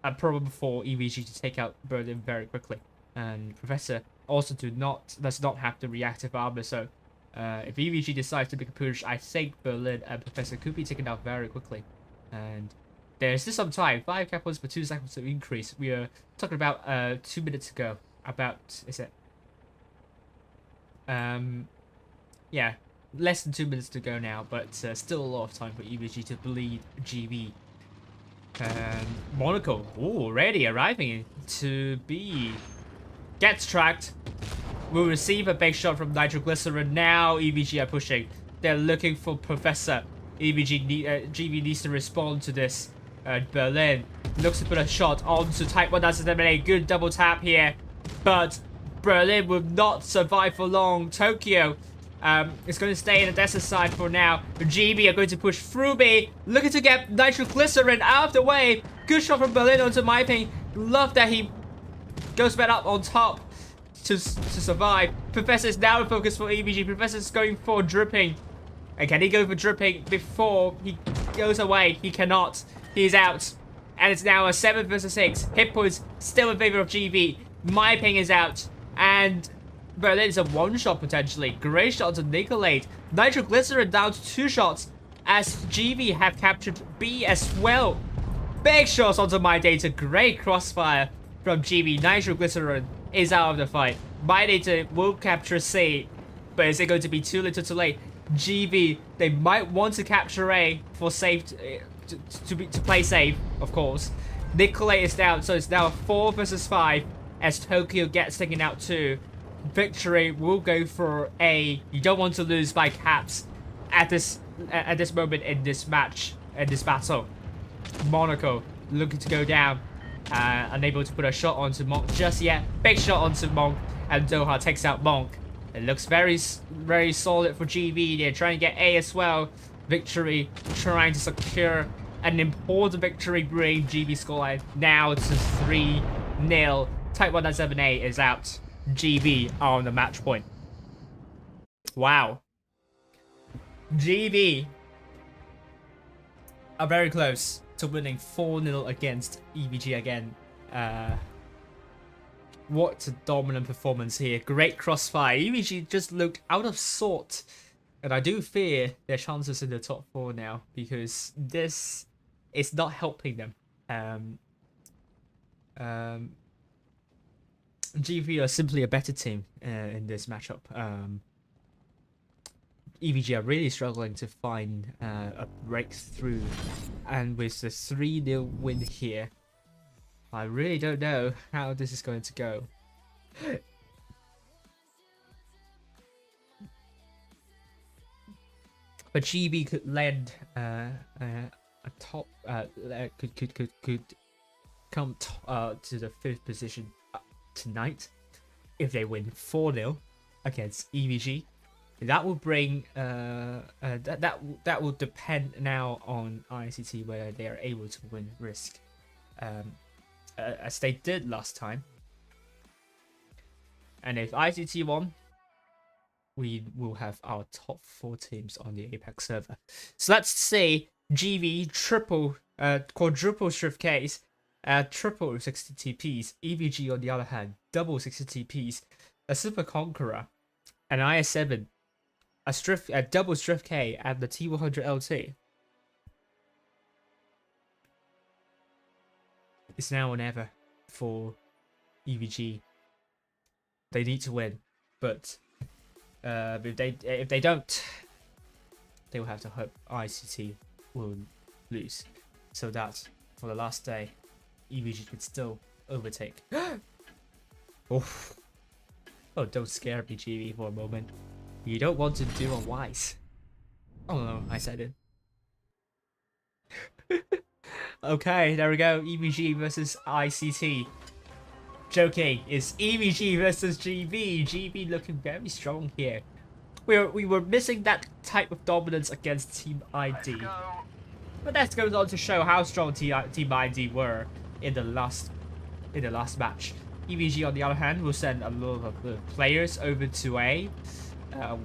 a problem for EVG to take out Berlin very quickly. And Professor also does not have the reactive armor, so if EVG decides to make a push, I think Berlin and Professor could be taken out very quickly. And there's still some time. 5 cap points per 2 seconds of increase. We are talking about 2 minutes ago. Yeah, less than 2 minutes to go now, but still a lot of time for EVG to bleed GB. And Monaco already arriving to B. Gets tracked. Will receive a big shot from Nitroglycerin. Now EVG are pushing. They're looking for Professor. GB needs to respond to this. Berlin looks to put a shot onto Type 1. That's a good double tap here. But Berlin will not survive for long. Tokyo is going to stay in the desert side for now. GB are going to push through B. Looking to get Nitroglycerin out of the way. Good shot from Berlin onto Myping. Love that he goes back up on top to survive. Professor is now in focus for EVG. Professor is going for Dripping. And can he go for Dripping before he goes away? He cannot. He's out. And it's now a 7 versus 6. Hit points still in favor of GB. Myping is out. And Berlin is a 1-shot potentially. Great shot to Nicolate. Nitroglycerin down to 2 shots as GB have captured B as well. Big shots onto My Data. Great crossfire from GB. Nitroglycerin is out of the fight. My Data will capture C, but is it going to be too little too late? GB, they might want to capture A for safe to play safe, of course. Nicolate is down, so it's now a 4 versus 5 as Tokyo gets taken out too. Victory will go for A. You don't want to lose by caps at this moment in this match, in this battle. Monaco looking to go down, unable to put a shot onto Monk just yet. Big shot onto Monk, and Doha takes out Monk. It looks very solid for GB. They're trying to get A as well. Victory trying to secure An important victory bring GB scoreline now to 3-0. Type 1978 is out. GB are on the match point. Wow. GB are very close to winning 4-0 against EVG again. What a dominant performance here. Great crossfire. EVG just looked out of sort. And I do fear their chances in the top 4 now, because this is not helping them. GV are simply a better team in this matchup. EVG are really struggling to find a breakthrough, and with the 3-0 win here, I really don't know how this is going to go. But GB could land a top, could come to the 5th position tonight if they win 4-0 against EVG. That will bring that will depend now on ICT whether they are able to win Risk, as they did last time. And if ICT won, we will have our top 4 teams on the APAC server. So let's say GV quadruple Shrift Ks, triple 60 TPs, EVG on the other hand, double 60 TPs, a Super Conqueror, an IS7, a double Shrift K, and the T100 LT. It's now or never for EVG. They need to win, but if they don't, they will have to hope ICT will lose, so that for the last day, EVG could still overtake. Oh, don't scare me, GB, for a moment. You don't want to do unwise. Oh no, I said it. Okay, there we go. EVG versus ICT. Joking, it's EVG versus GB. GB looking very strong here. We were missing that type of dominance against Team ID. But that goes on to show how strong Team ID were in the last match. EVG on the other hand will send a lot of the players over to A,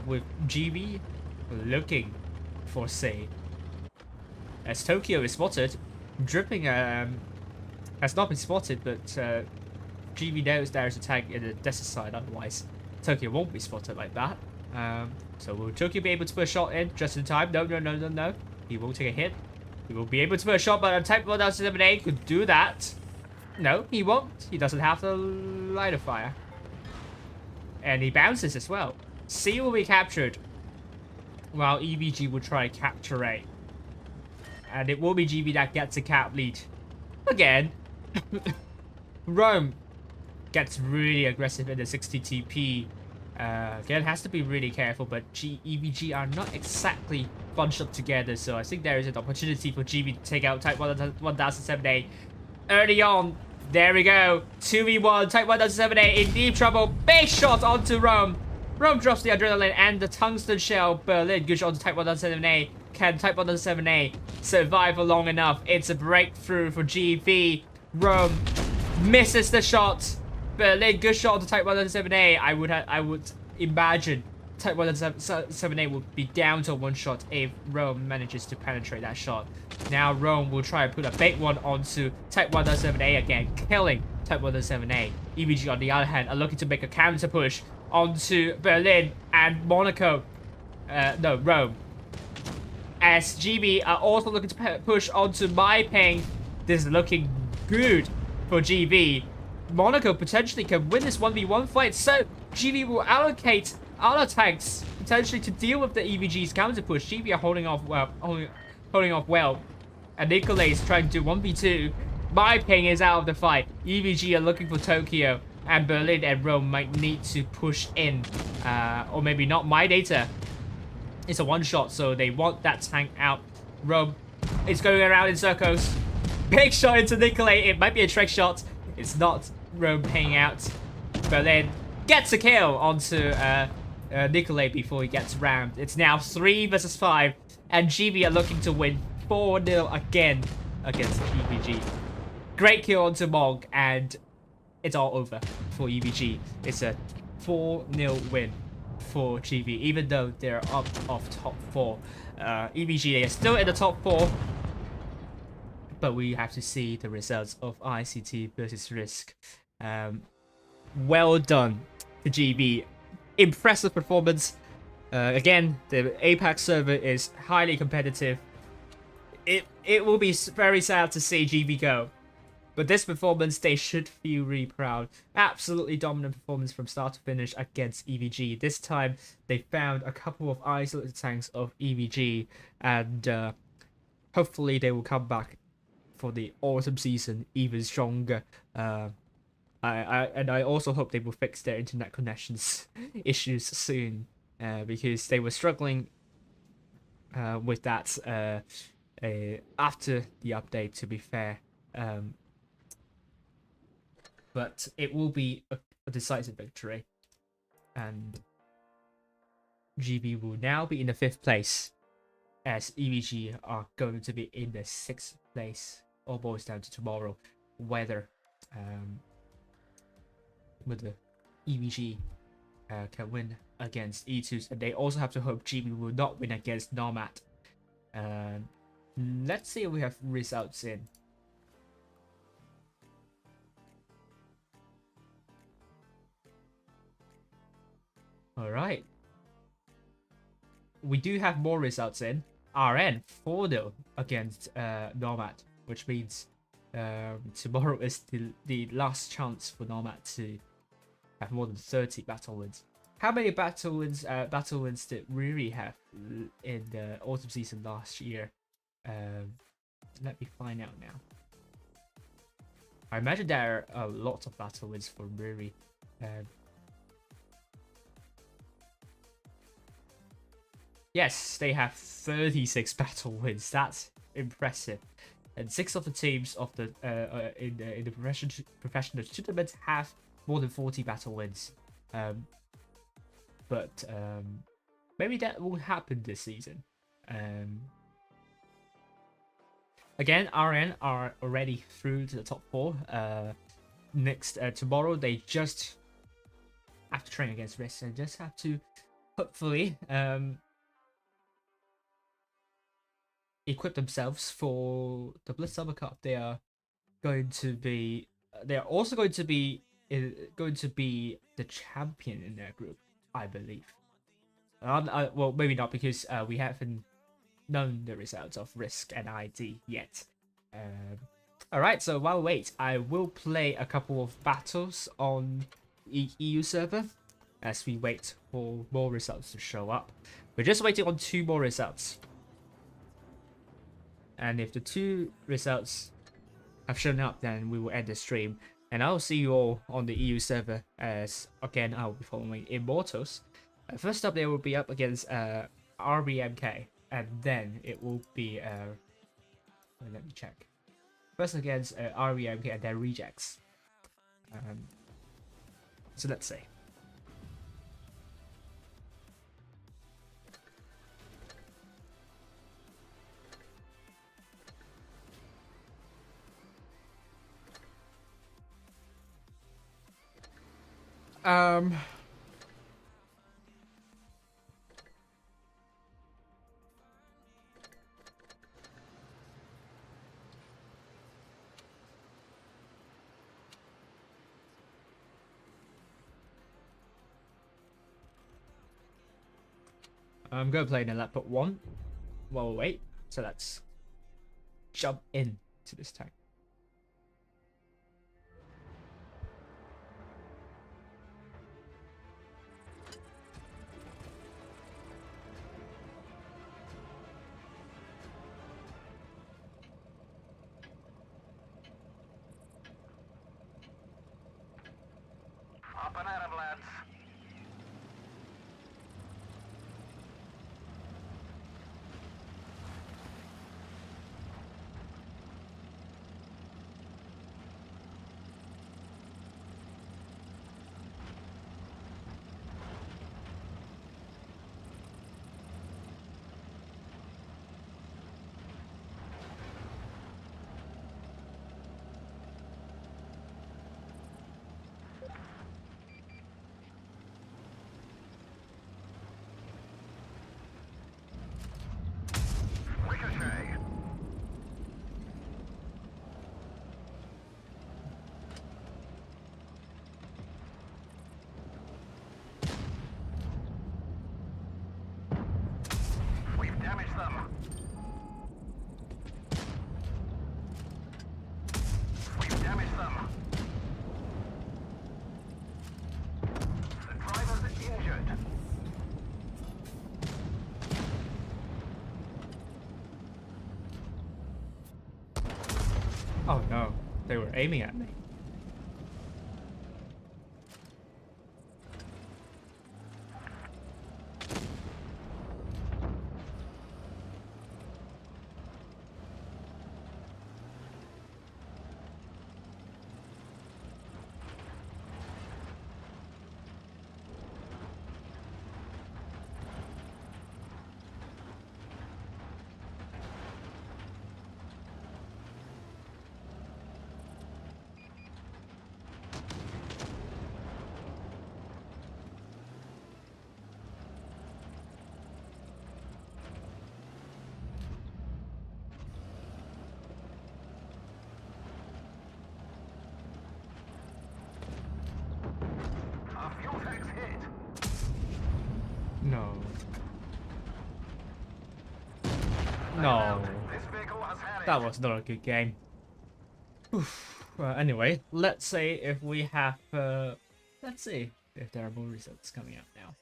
with GB looking for C. As Tokyo is spotted, dripping has not been spotted, but GB knows there is a tank in the desert side, otherwise Tokyo won't be spotted like that. So will Tokyo be able to put a shot in just in time? No. He will take a hit. He will be able to put a shot, but a Type 1978 could do that. No, he won't. He doesn't have the lighter fire. And he bounces as well. C will be captured, while EVG will try to capture A. And it will be GB that gets a cap lead. Again. Rome gets really aggressive in the 60 TP. Again, has to be really careful, but EVG are not exactly bunched up together, so I think there is an opportunity for GB to take out Type 1978 early on. There we go. 2v1. Type 1978 in deep trouble. Big shot onto Rome. Rome drops the adrenaline and the tungsten shell. Berlin, good shot onto Type 1978. Can Type 1978 survive for long enough? It's a breakthrough for GB. Rome misses the shot. Berlin, good shot onto Type 1978. I would imagine Type 1978 would be down to 1 shot if Rome manages to penetrate that shot. Now Rome will try to put a big one onto Type 1978 again, killing Type 1978. EVG on the other hand are looking to make a counter push onto Berlin and Monaco. Rome. As GB are also looking to push onto My Ping. This is looking good for GB. Monaco potentially can win this 1v1 fight, so GB will allocate other tanks potentially to deal with the EVG's counter push. GB are holding off well. And Nikolay is trying to do 1v2. My Ping is out of the fight. EVG are looking for Tokyo, and Berlin and Rome might need to push in. Or maybe not. My Data. It's a 1-shot, so they want that tank out. Rome is going around in circles. Big shot into Nikolay. It might be a trick shot. It's not. Rome paying out. Berlin gets a kill onto Nikolay before he gets rammed. It's now 3 versus 5, and GB are looking to win 4-0 again against EVG. Great kill onto Mog, and it's all over for EVG. It's a 4-0 win for GB, even though they're up of top 4. EVG is still in the top 4, but we have to see the results of ICT versus Risk. Well done to GB. Impressive performance. Again, the APAC server is highly competitive. It will be very sad to see GB go. But this performance, they should feel really proud. Absolutely dominant performance from start to finish against EVG. This time, they found a couple of isolated tanks of EVG, and hopefully they will come back for the autumn season even stronger. I also hope they will fix their internet connections issues soon, because they were struggling with that after the update, to be fair. But it will be a decisive victory, and GB will now be in the 5th place, as EVG are going to be in the 6th place. All boils down to tomorrow whether EVG can win against E2s, and they also have to hope GB will not win against Nomad. Let's see if we have results in. Alright. We do have more results in. RN 4-0 against Nomad, which means tomorrow is the last chance for Nomad to have more than 30 battle wins. How many battle wins did Riri have in the autumn season last year? Let me find out now. I imagine there are lots of battle wins for Riri. Yes, they have 36 battle wins. That's impressive. And 6 of the teams of the in the professional tournament have more than 40 battle wins. But maybe that will happen this season. Again, RN are already through to the top 4. Next tomorrow, they just have to train against Risk and just have to hopefully equip themselves for the Blitz Summer Cup. They are also going to be the champion in their group, I believe. Well, maybe not, because we haven't known the results of Risk and ID yet. Alright, so while we wait, I will play a couple of battles on EU server as we wait for more results to show up. We're just waiting on 2 more results. And if the 2 results have shown up, then we will end the stream. And I'll see you all on the EU server, as again I will be following Immortals. First up, they will be up against RBMK, and then it will be let me check. First against RBMK and then Rejects. So let's see. I'm going to play in a laptop 1 while we wait. So let's jump in to this tank. Up and at 'em, lads. aiming at me? Our fuel tank's hit. No. No. This vehicle has had it. That was not a good game. Oof. Well, anyway, let's say if we have, let's see if there are more results coming out now.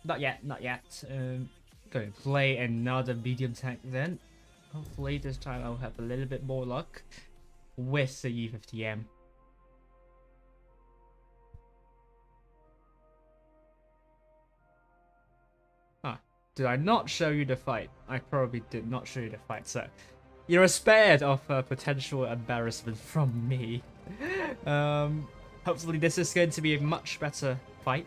Not yet, not yet. Going to play another medium tank then. Hopefully this time I'll have a little bit more luck with the E50M. Did I not show you the fight? I probably did not show you the fight, so you're spared of potential embarrassment from me. Hopefully this is going to be a much better fight.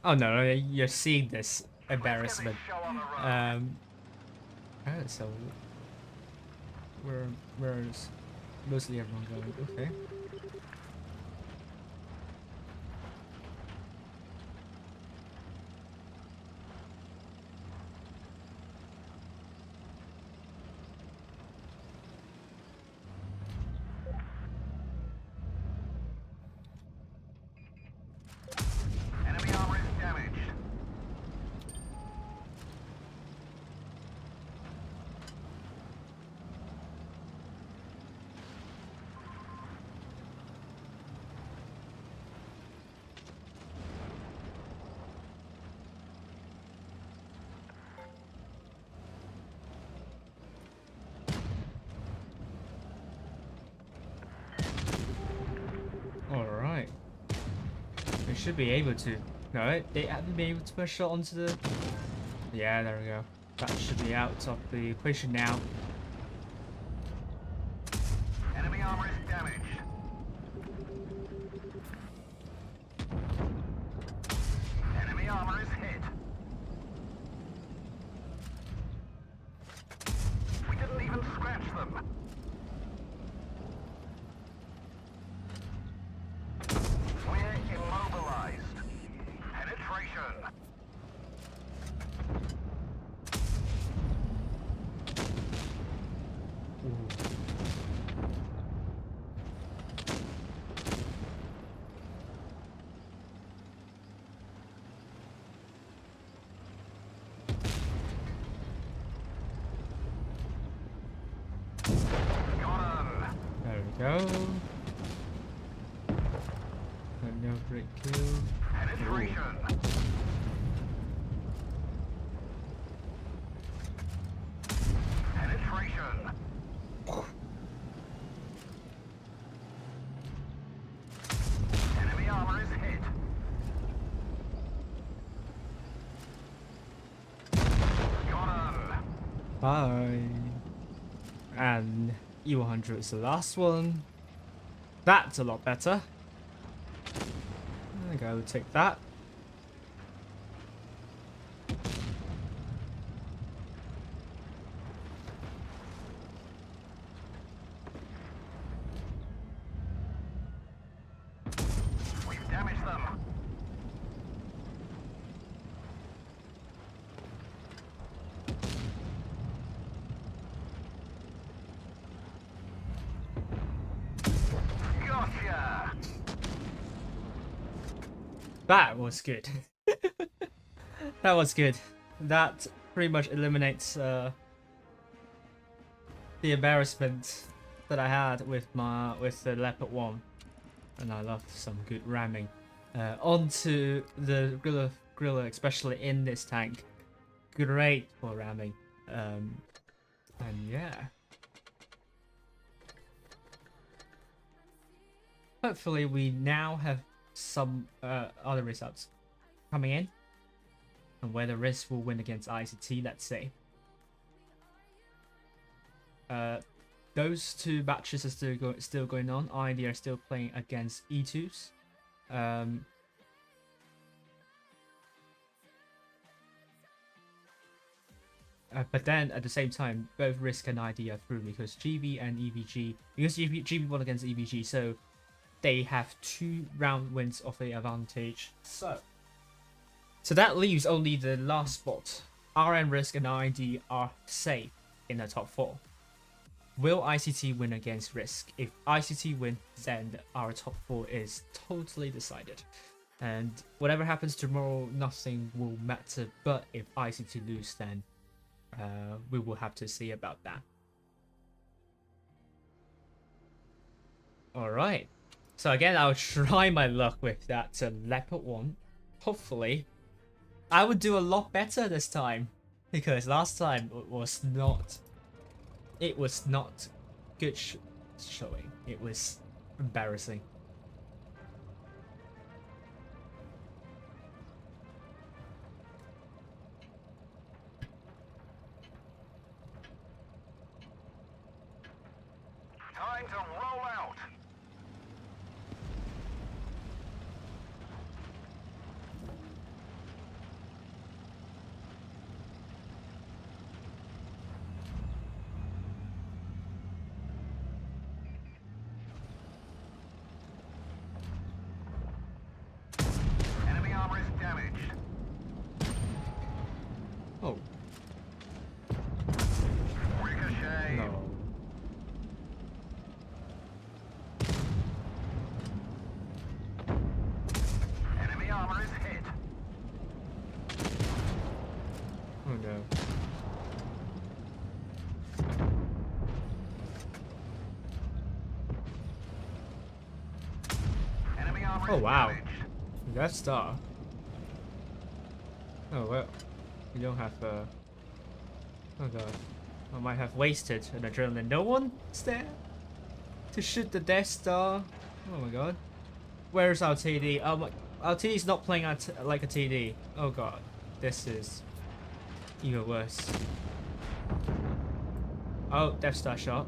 Oh no, you're seeing this embarrassment. Show on the road. So where's mostly everyone going? Okay. Enemy armor is damaged. Alright. We should be able to. No, they haven't been able to push it onto the. Yeah, there we go. That should be out of the equation now. Enemy armor is damaged. Enemy armor is hit. We didn't even scratch them. We're immobilized. Penetration. There we go. No great kill. Penetration. Penetration. Enemy armor is hit. Got him. Bye. And E100 is the last one. That's a lot better. I think I would take that. We've damaged them. Gotcha. That was good. That was good. That pretty much eliminates the embarrassment that I had with the Leopard 1, and I love some good ramming. Onto the griller, especially in this tank. Great for ramming. And yeah. Hopefully we now have some other results coming in. And whether Risk will win against ICT, let's say. Those two matches are still going on. ID are still playing against E2s. But then at the same time, both Risk and ID are through because GB and EVG, because GB won against EVG, so they have 2 round wins of the advantage. So that leaves only the last spot. RN, Risk, and ID are safe in the top 4. Will ICT win against Risk? If ICT win, then our top 4 is totally decided. And whatever happens tomorrow, nothing will matter. But if ICT lose, then we will have to see about that. Alright. So again, I'll try my luck with that Leopard 1. Hopefully, I would do a lot better this time. Because last time it was not good showing. It was embarrassing. Time to roll out. Enemy armor is damaged. Oh, Ricochet. no. Enemy armor is hit. Oh no. Enemy armor Oh is wow. damaged. Death Star. Oh well. We don't have oh god. I might have wasted an adrenaline. No one's there to shoot the Death Star. Oh my god. Where's our TD? Oh my, our TD is not playing like a TD. Oh god. This is even worse. Oh, Death Star shot.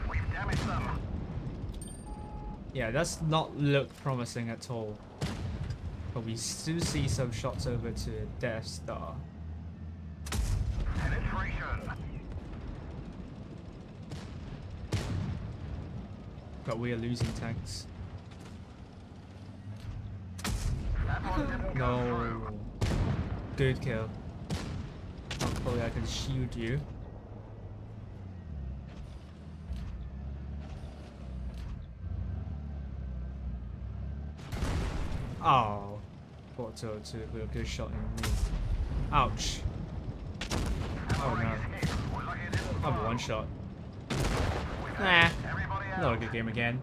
We've damaged them. Yeah, does not look promising at all. But we do see some shots over to Death Star. Penetration. But we are losing tanks. That one didn't go through. No. Good kill. Hopefully I can shield you. Oh. 4-2-2 with a good shot in me. Ouch. Oh no. We're lucky it didn't I'm fall. one shot. We've Nah. had everybody out. Not a good game again.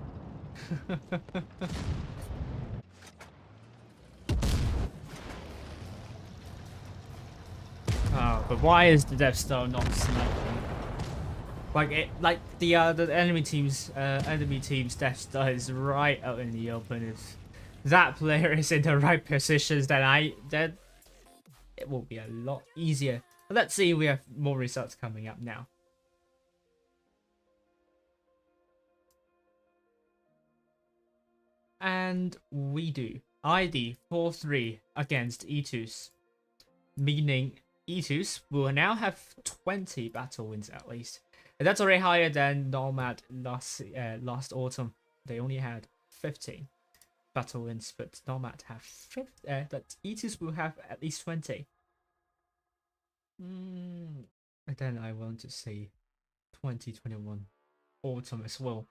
Oh, but why is the Death Star not sniping? Like the enemy team's Death Star is right out in the open. If that player is in the right positions, then it will be a lot easier. But let's see, we have more results coming up now. And we do. ID 4-3 against E2s, meaning E2s will now have 20 battle wins at least. And that's already higher than Nomad last autumn. They only had 15 battle wins, but Nomad have but E2s will have at least 20. And then I want to say 2021 autumn as well.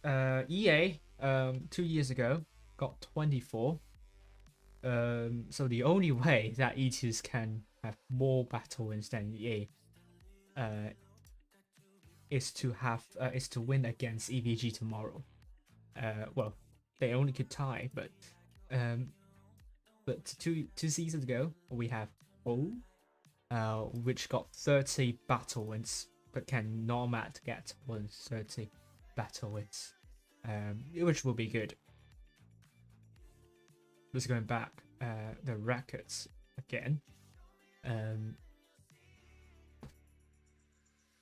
EA 2 years ago got 24, So the only way that E2s can have more battle wins than EA is to win against EVG tomorrow. Well, they only could tie, but two seasons ago we have O, which got 30 battle wins, but can not get more than 30 battle wins, which will be good. Just going back the records again.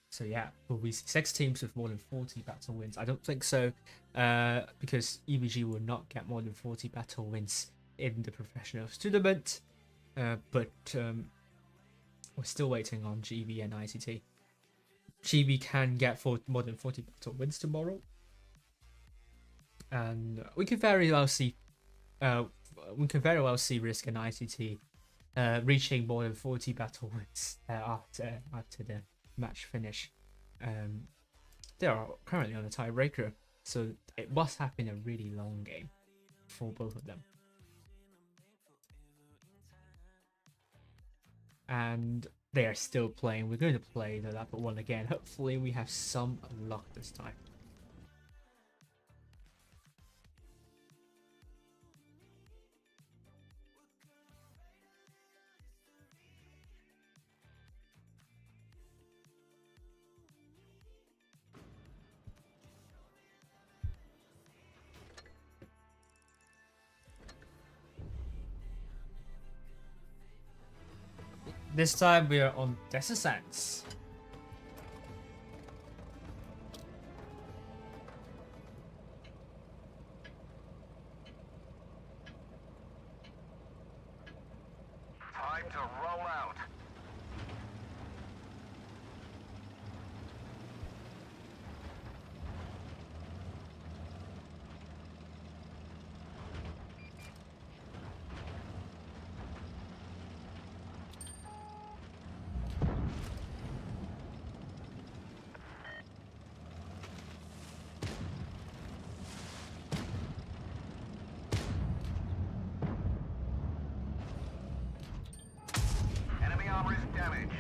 So yeah, will we see 6 teams with more than 40 battle wins? I don't think so, because EVG will not get more than 40 battle wins in the professionals tournament. But we're still waiting on GB and ICT. GB can get more than 40 battle wins tomorrow, and we could very well see Risk and ICT reaching more than 40 battle wins after the match finish. They are currently on a tiebreaker, so it must have been a really long game for both of them. And they are still playing. We're going to play the lap 1 again. Hopefully we have some luck this time. This time we are on Descent. Time to roll out. Enemy armor is damaged.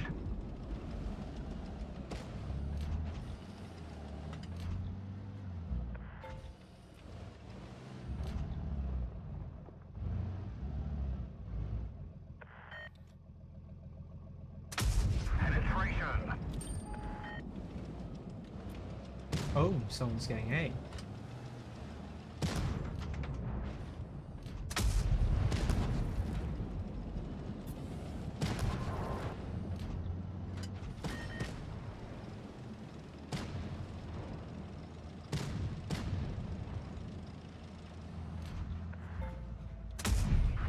Penetration. Oh, someone's getting A.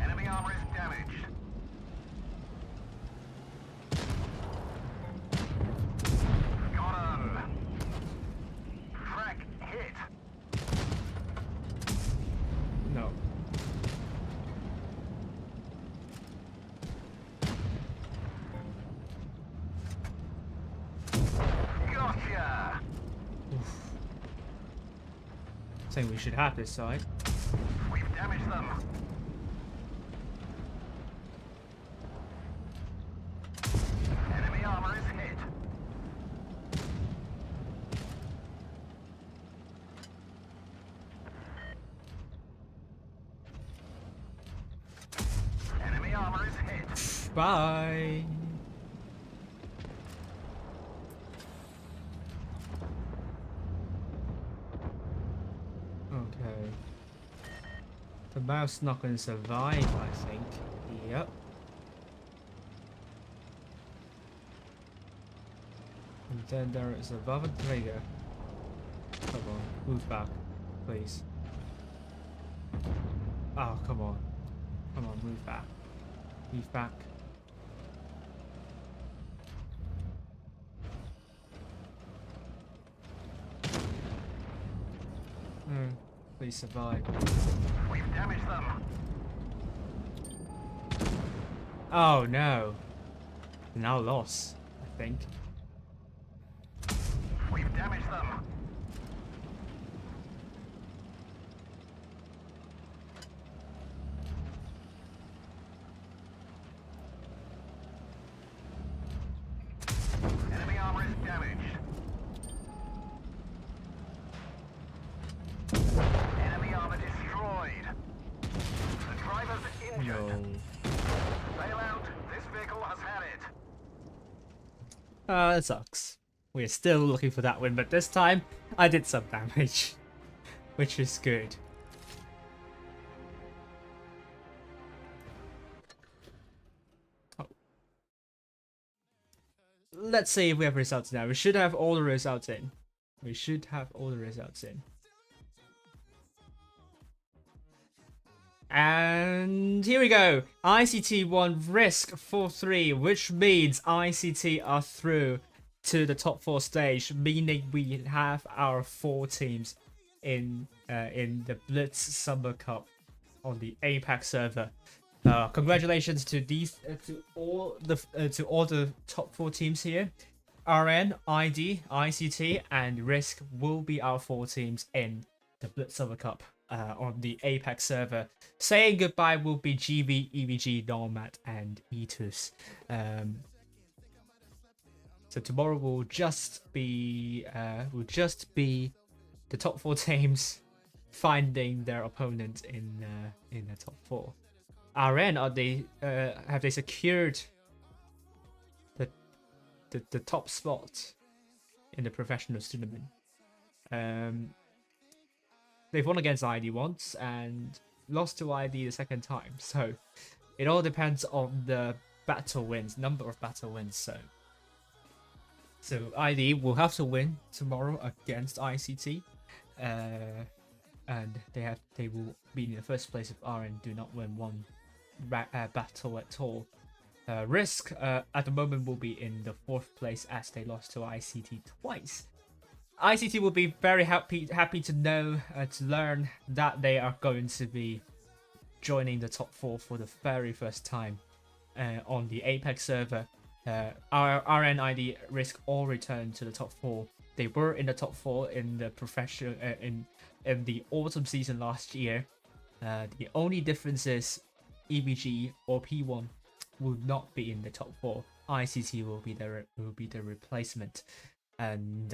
Enemy armor is damaged. Got him. Track hit. No. Gotcha. I think we should have this side. We've damaged them. Enemy armor is hit. Enemy armor is hit. Bye. Okay. The mouse not going to survive, I think. Yep. And then there is a Valve trigger. Come on, move back, please. Oh, come on. Come on, move back. Move back. Please survive. We've damaged them. Oh no. Now lost, I think. We've damaged them. damaged. Enemy armor destroyed. The driver's injured. No. Bail out. This vehicle has had it. That sucks. We're still looking for that win, but this time I did some damage, which is good. Oh. Let's see if we have results now. We should have all the results in. We should have all the results in. And here we go. ICT won Risk 4-3, which means ICT are through to the top 4 stage, meaning we have our 4 teams in the Blitz Summer Cup on the APAC server. Congratulations to these to all the top 4 teams here. RN, ID, ICT, and Risk will be our 4 teams in the Blitz Summer Cup on the APAC server. Saying goodbye will be GB, EVG, Nomad, and Etus. So tomorrow will just be the top 4 teams finding their opponent in the top 4. RN, have they secured the top spot in the professionals tournament? They've won against ID once and lost to ID the second time, so it all depends on the battle wins, number of battle wins. So ID will have to win tomorrow against ICT, and they will be in the first place if RN do not win one battle at all. Risk at the moment will be in the 4th place as they lost to ICT twice. ICT will be very happy to know to learn that they are going to be joining the top 4 for the very first time on the APAC server. Our RNID Risk all returned to the top 4. They were in the top 4 in the professional in the autumn season last year. The only difference is EVG or P1 will not be in the top 4. ICT will be the replacement, and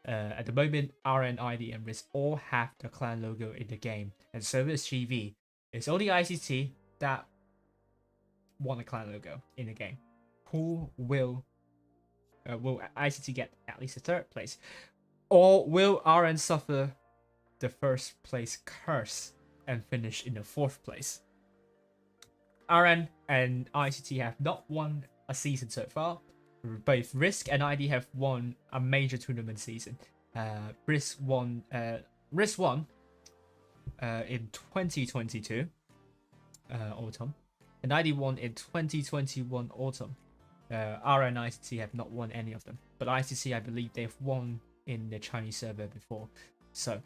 at the moment, RNID and Risk all have the clan logo in the game, and so is GV. It's only ICT that want a clan logo in the game. Who will ICT get at least a 3rd place, or will RN suffer the 1st place curse and finish in the 4th place? RN and ICT have not won a season so far. Both Risk and ID have won a major tournament season. Risk won in 2022 autumn, and ID won in 2021 autumn. RN and ICT have not won any of them, but ICT, I believe they've won in the Chinese server before. So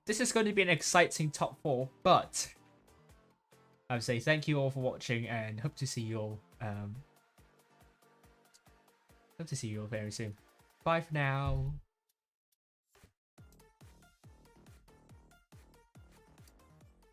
this is going to be an exciting top 4, but I would say thank you all for watching and hope to see you all very soon. Bye for now.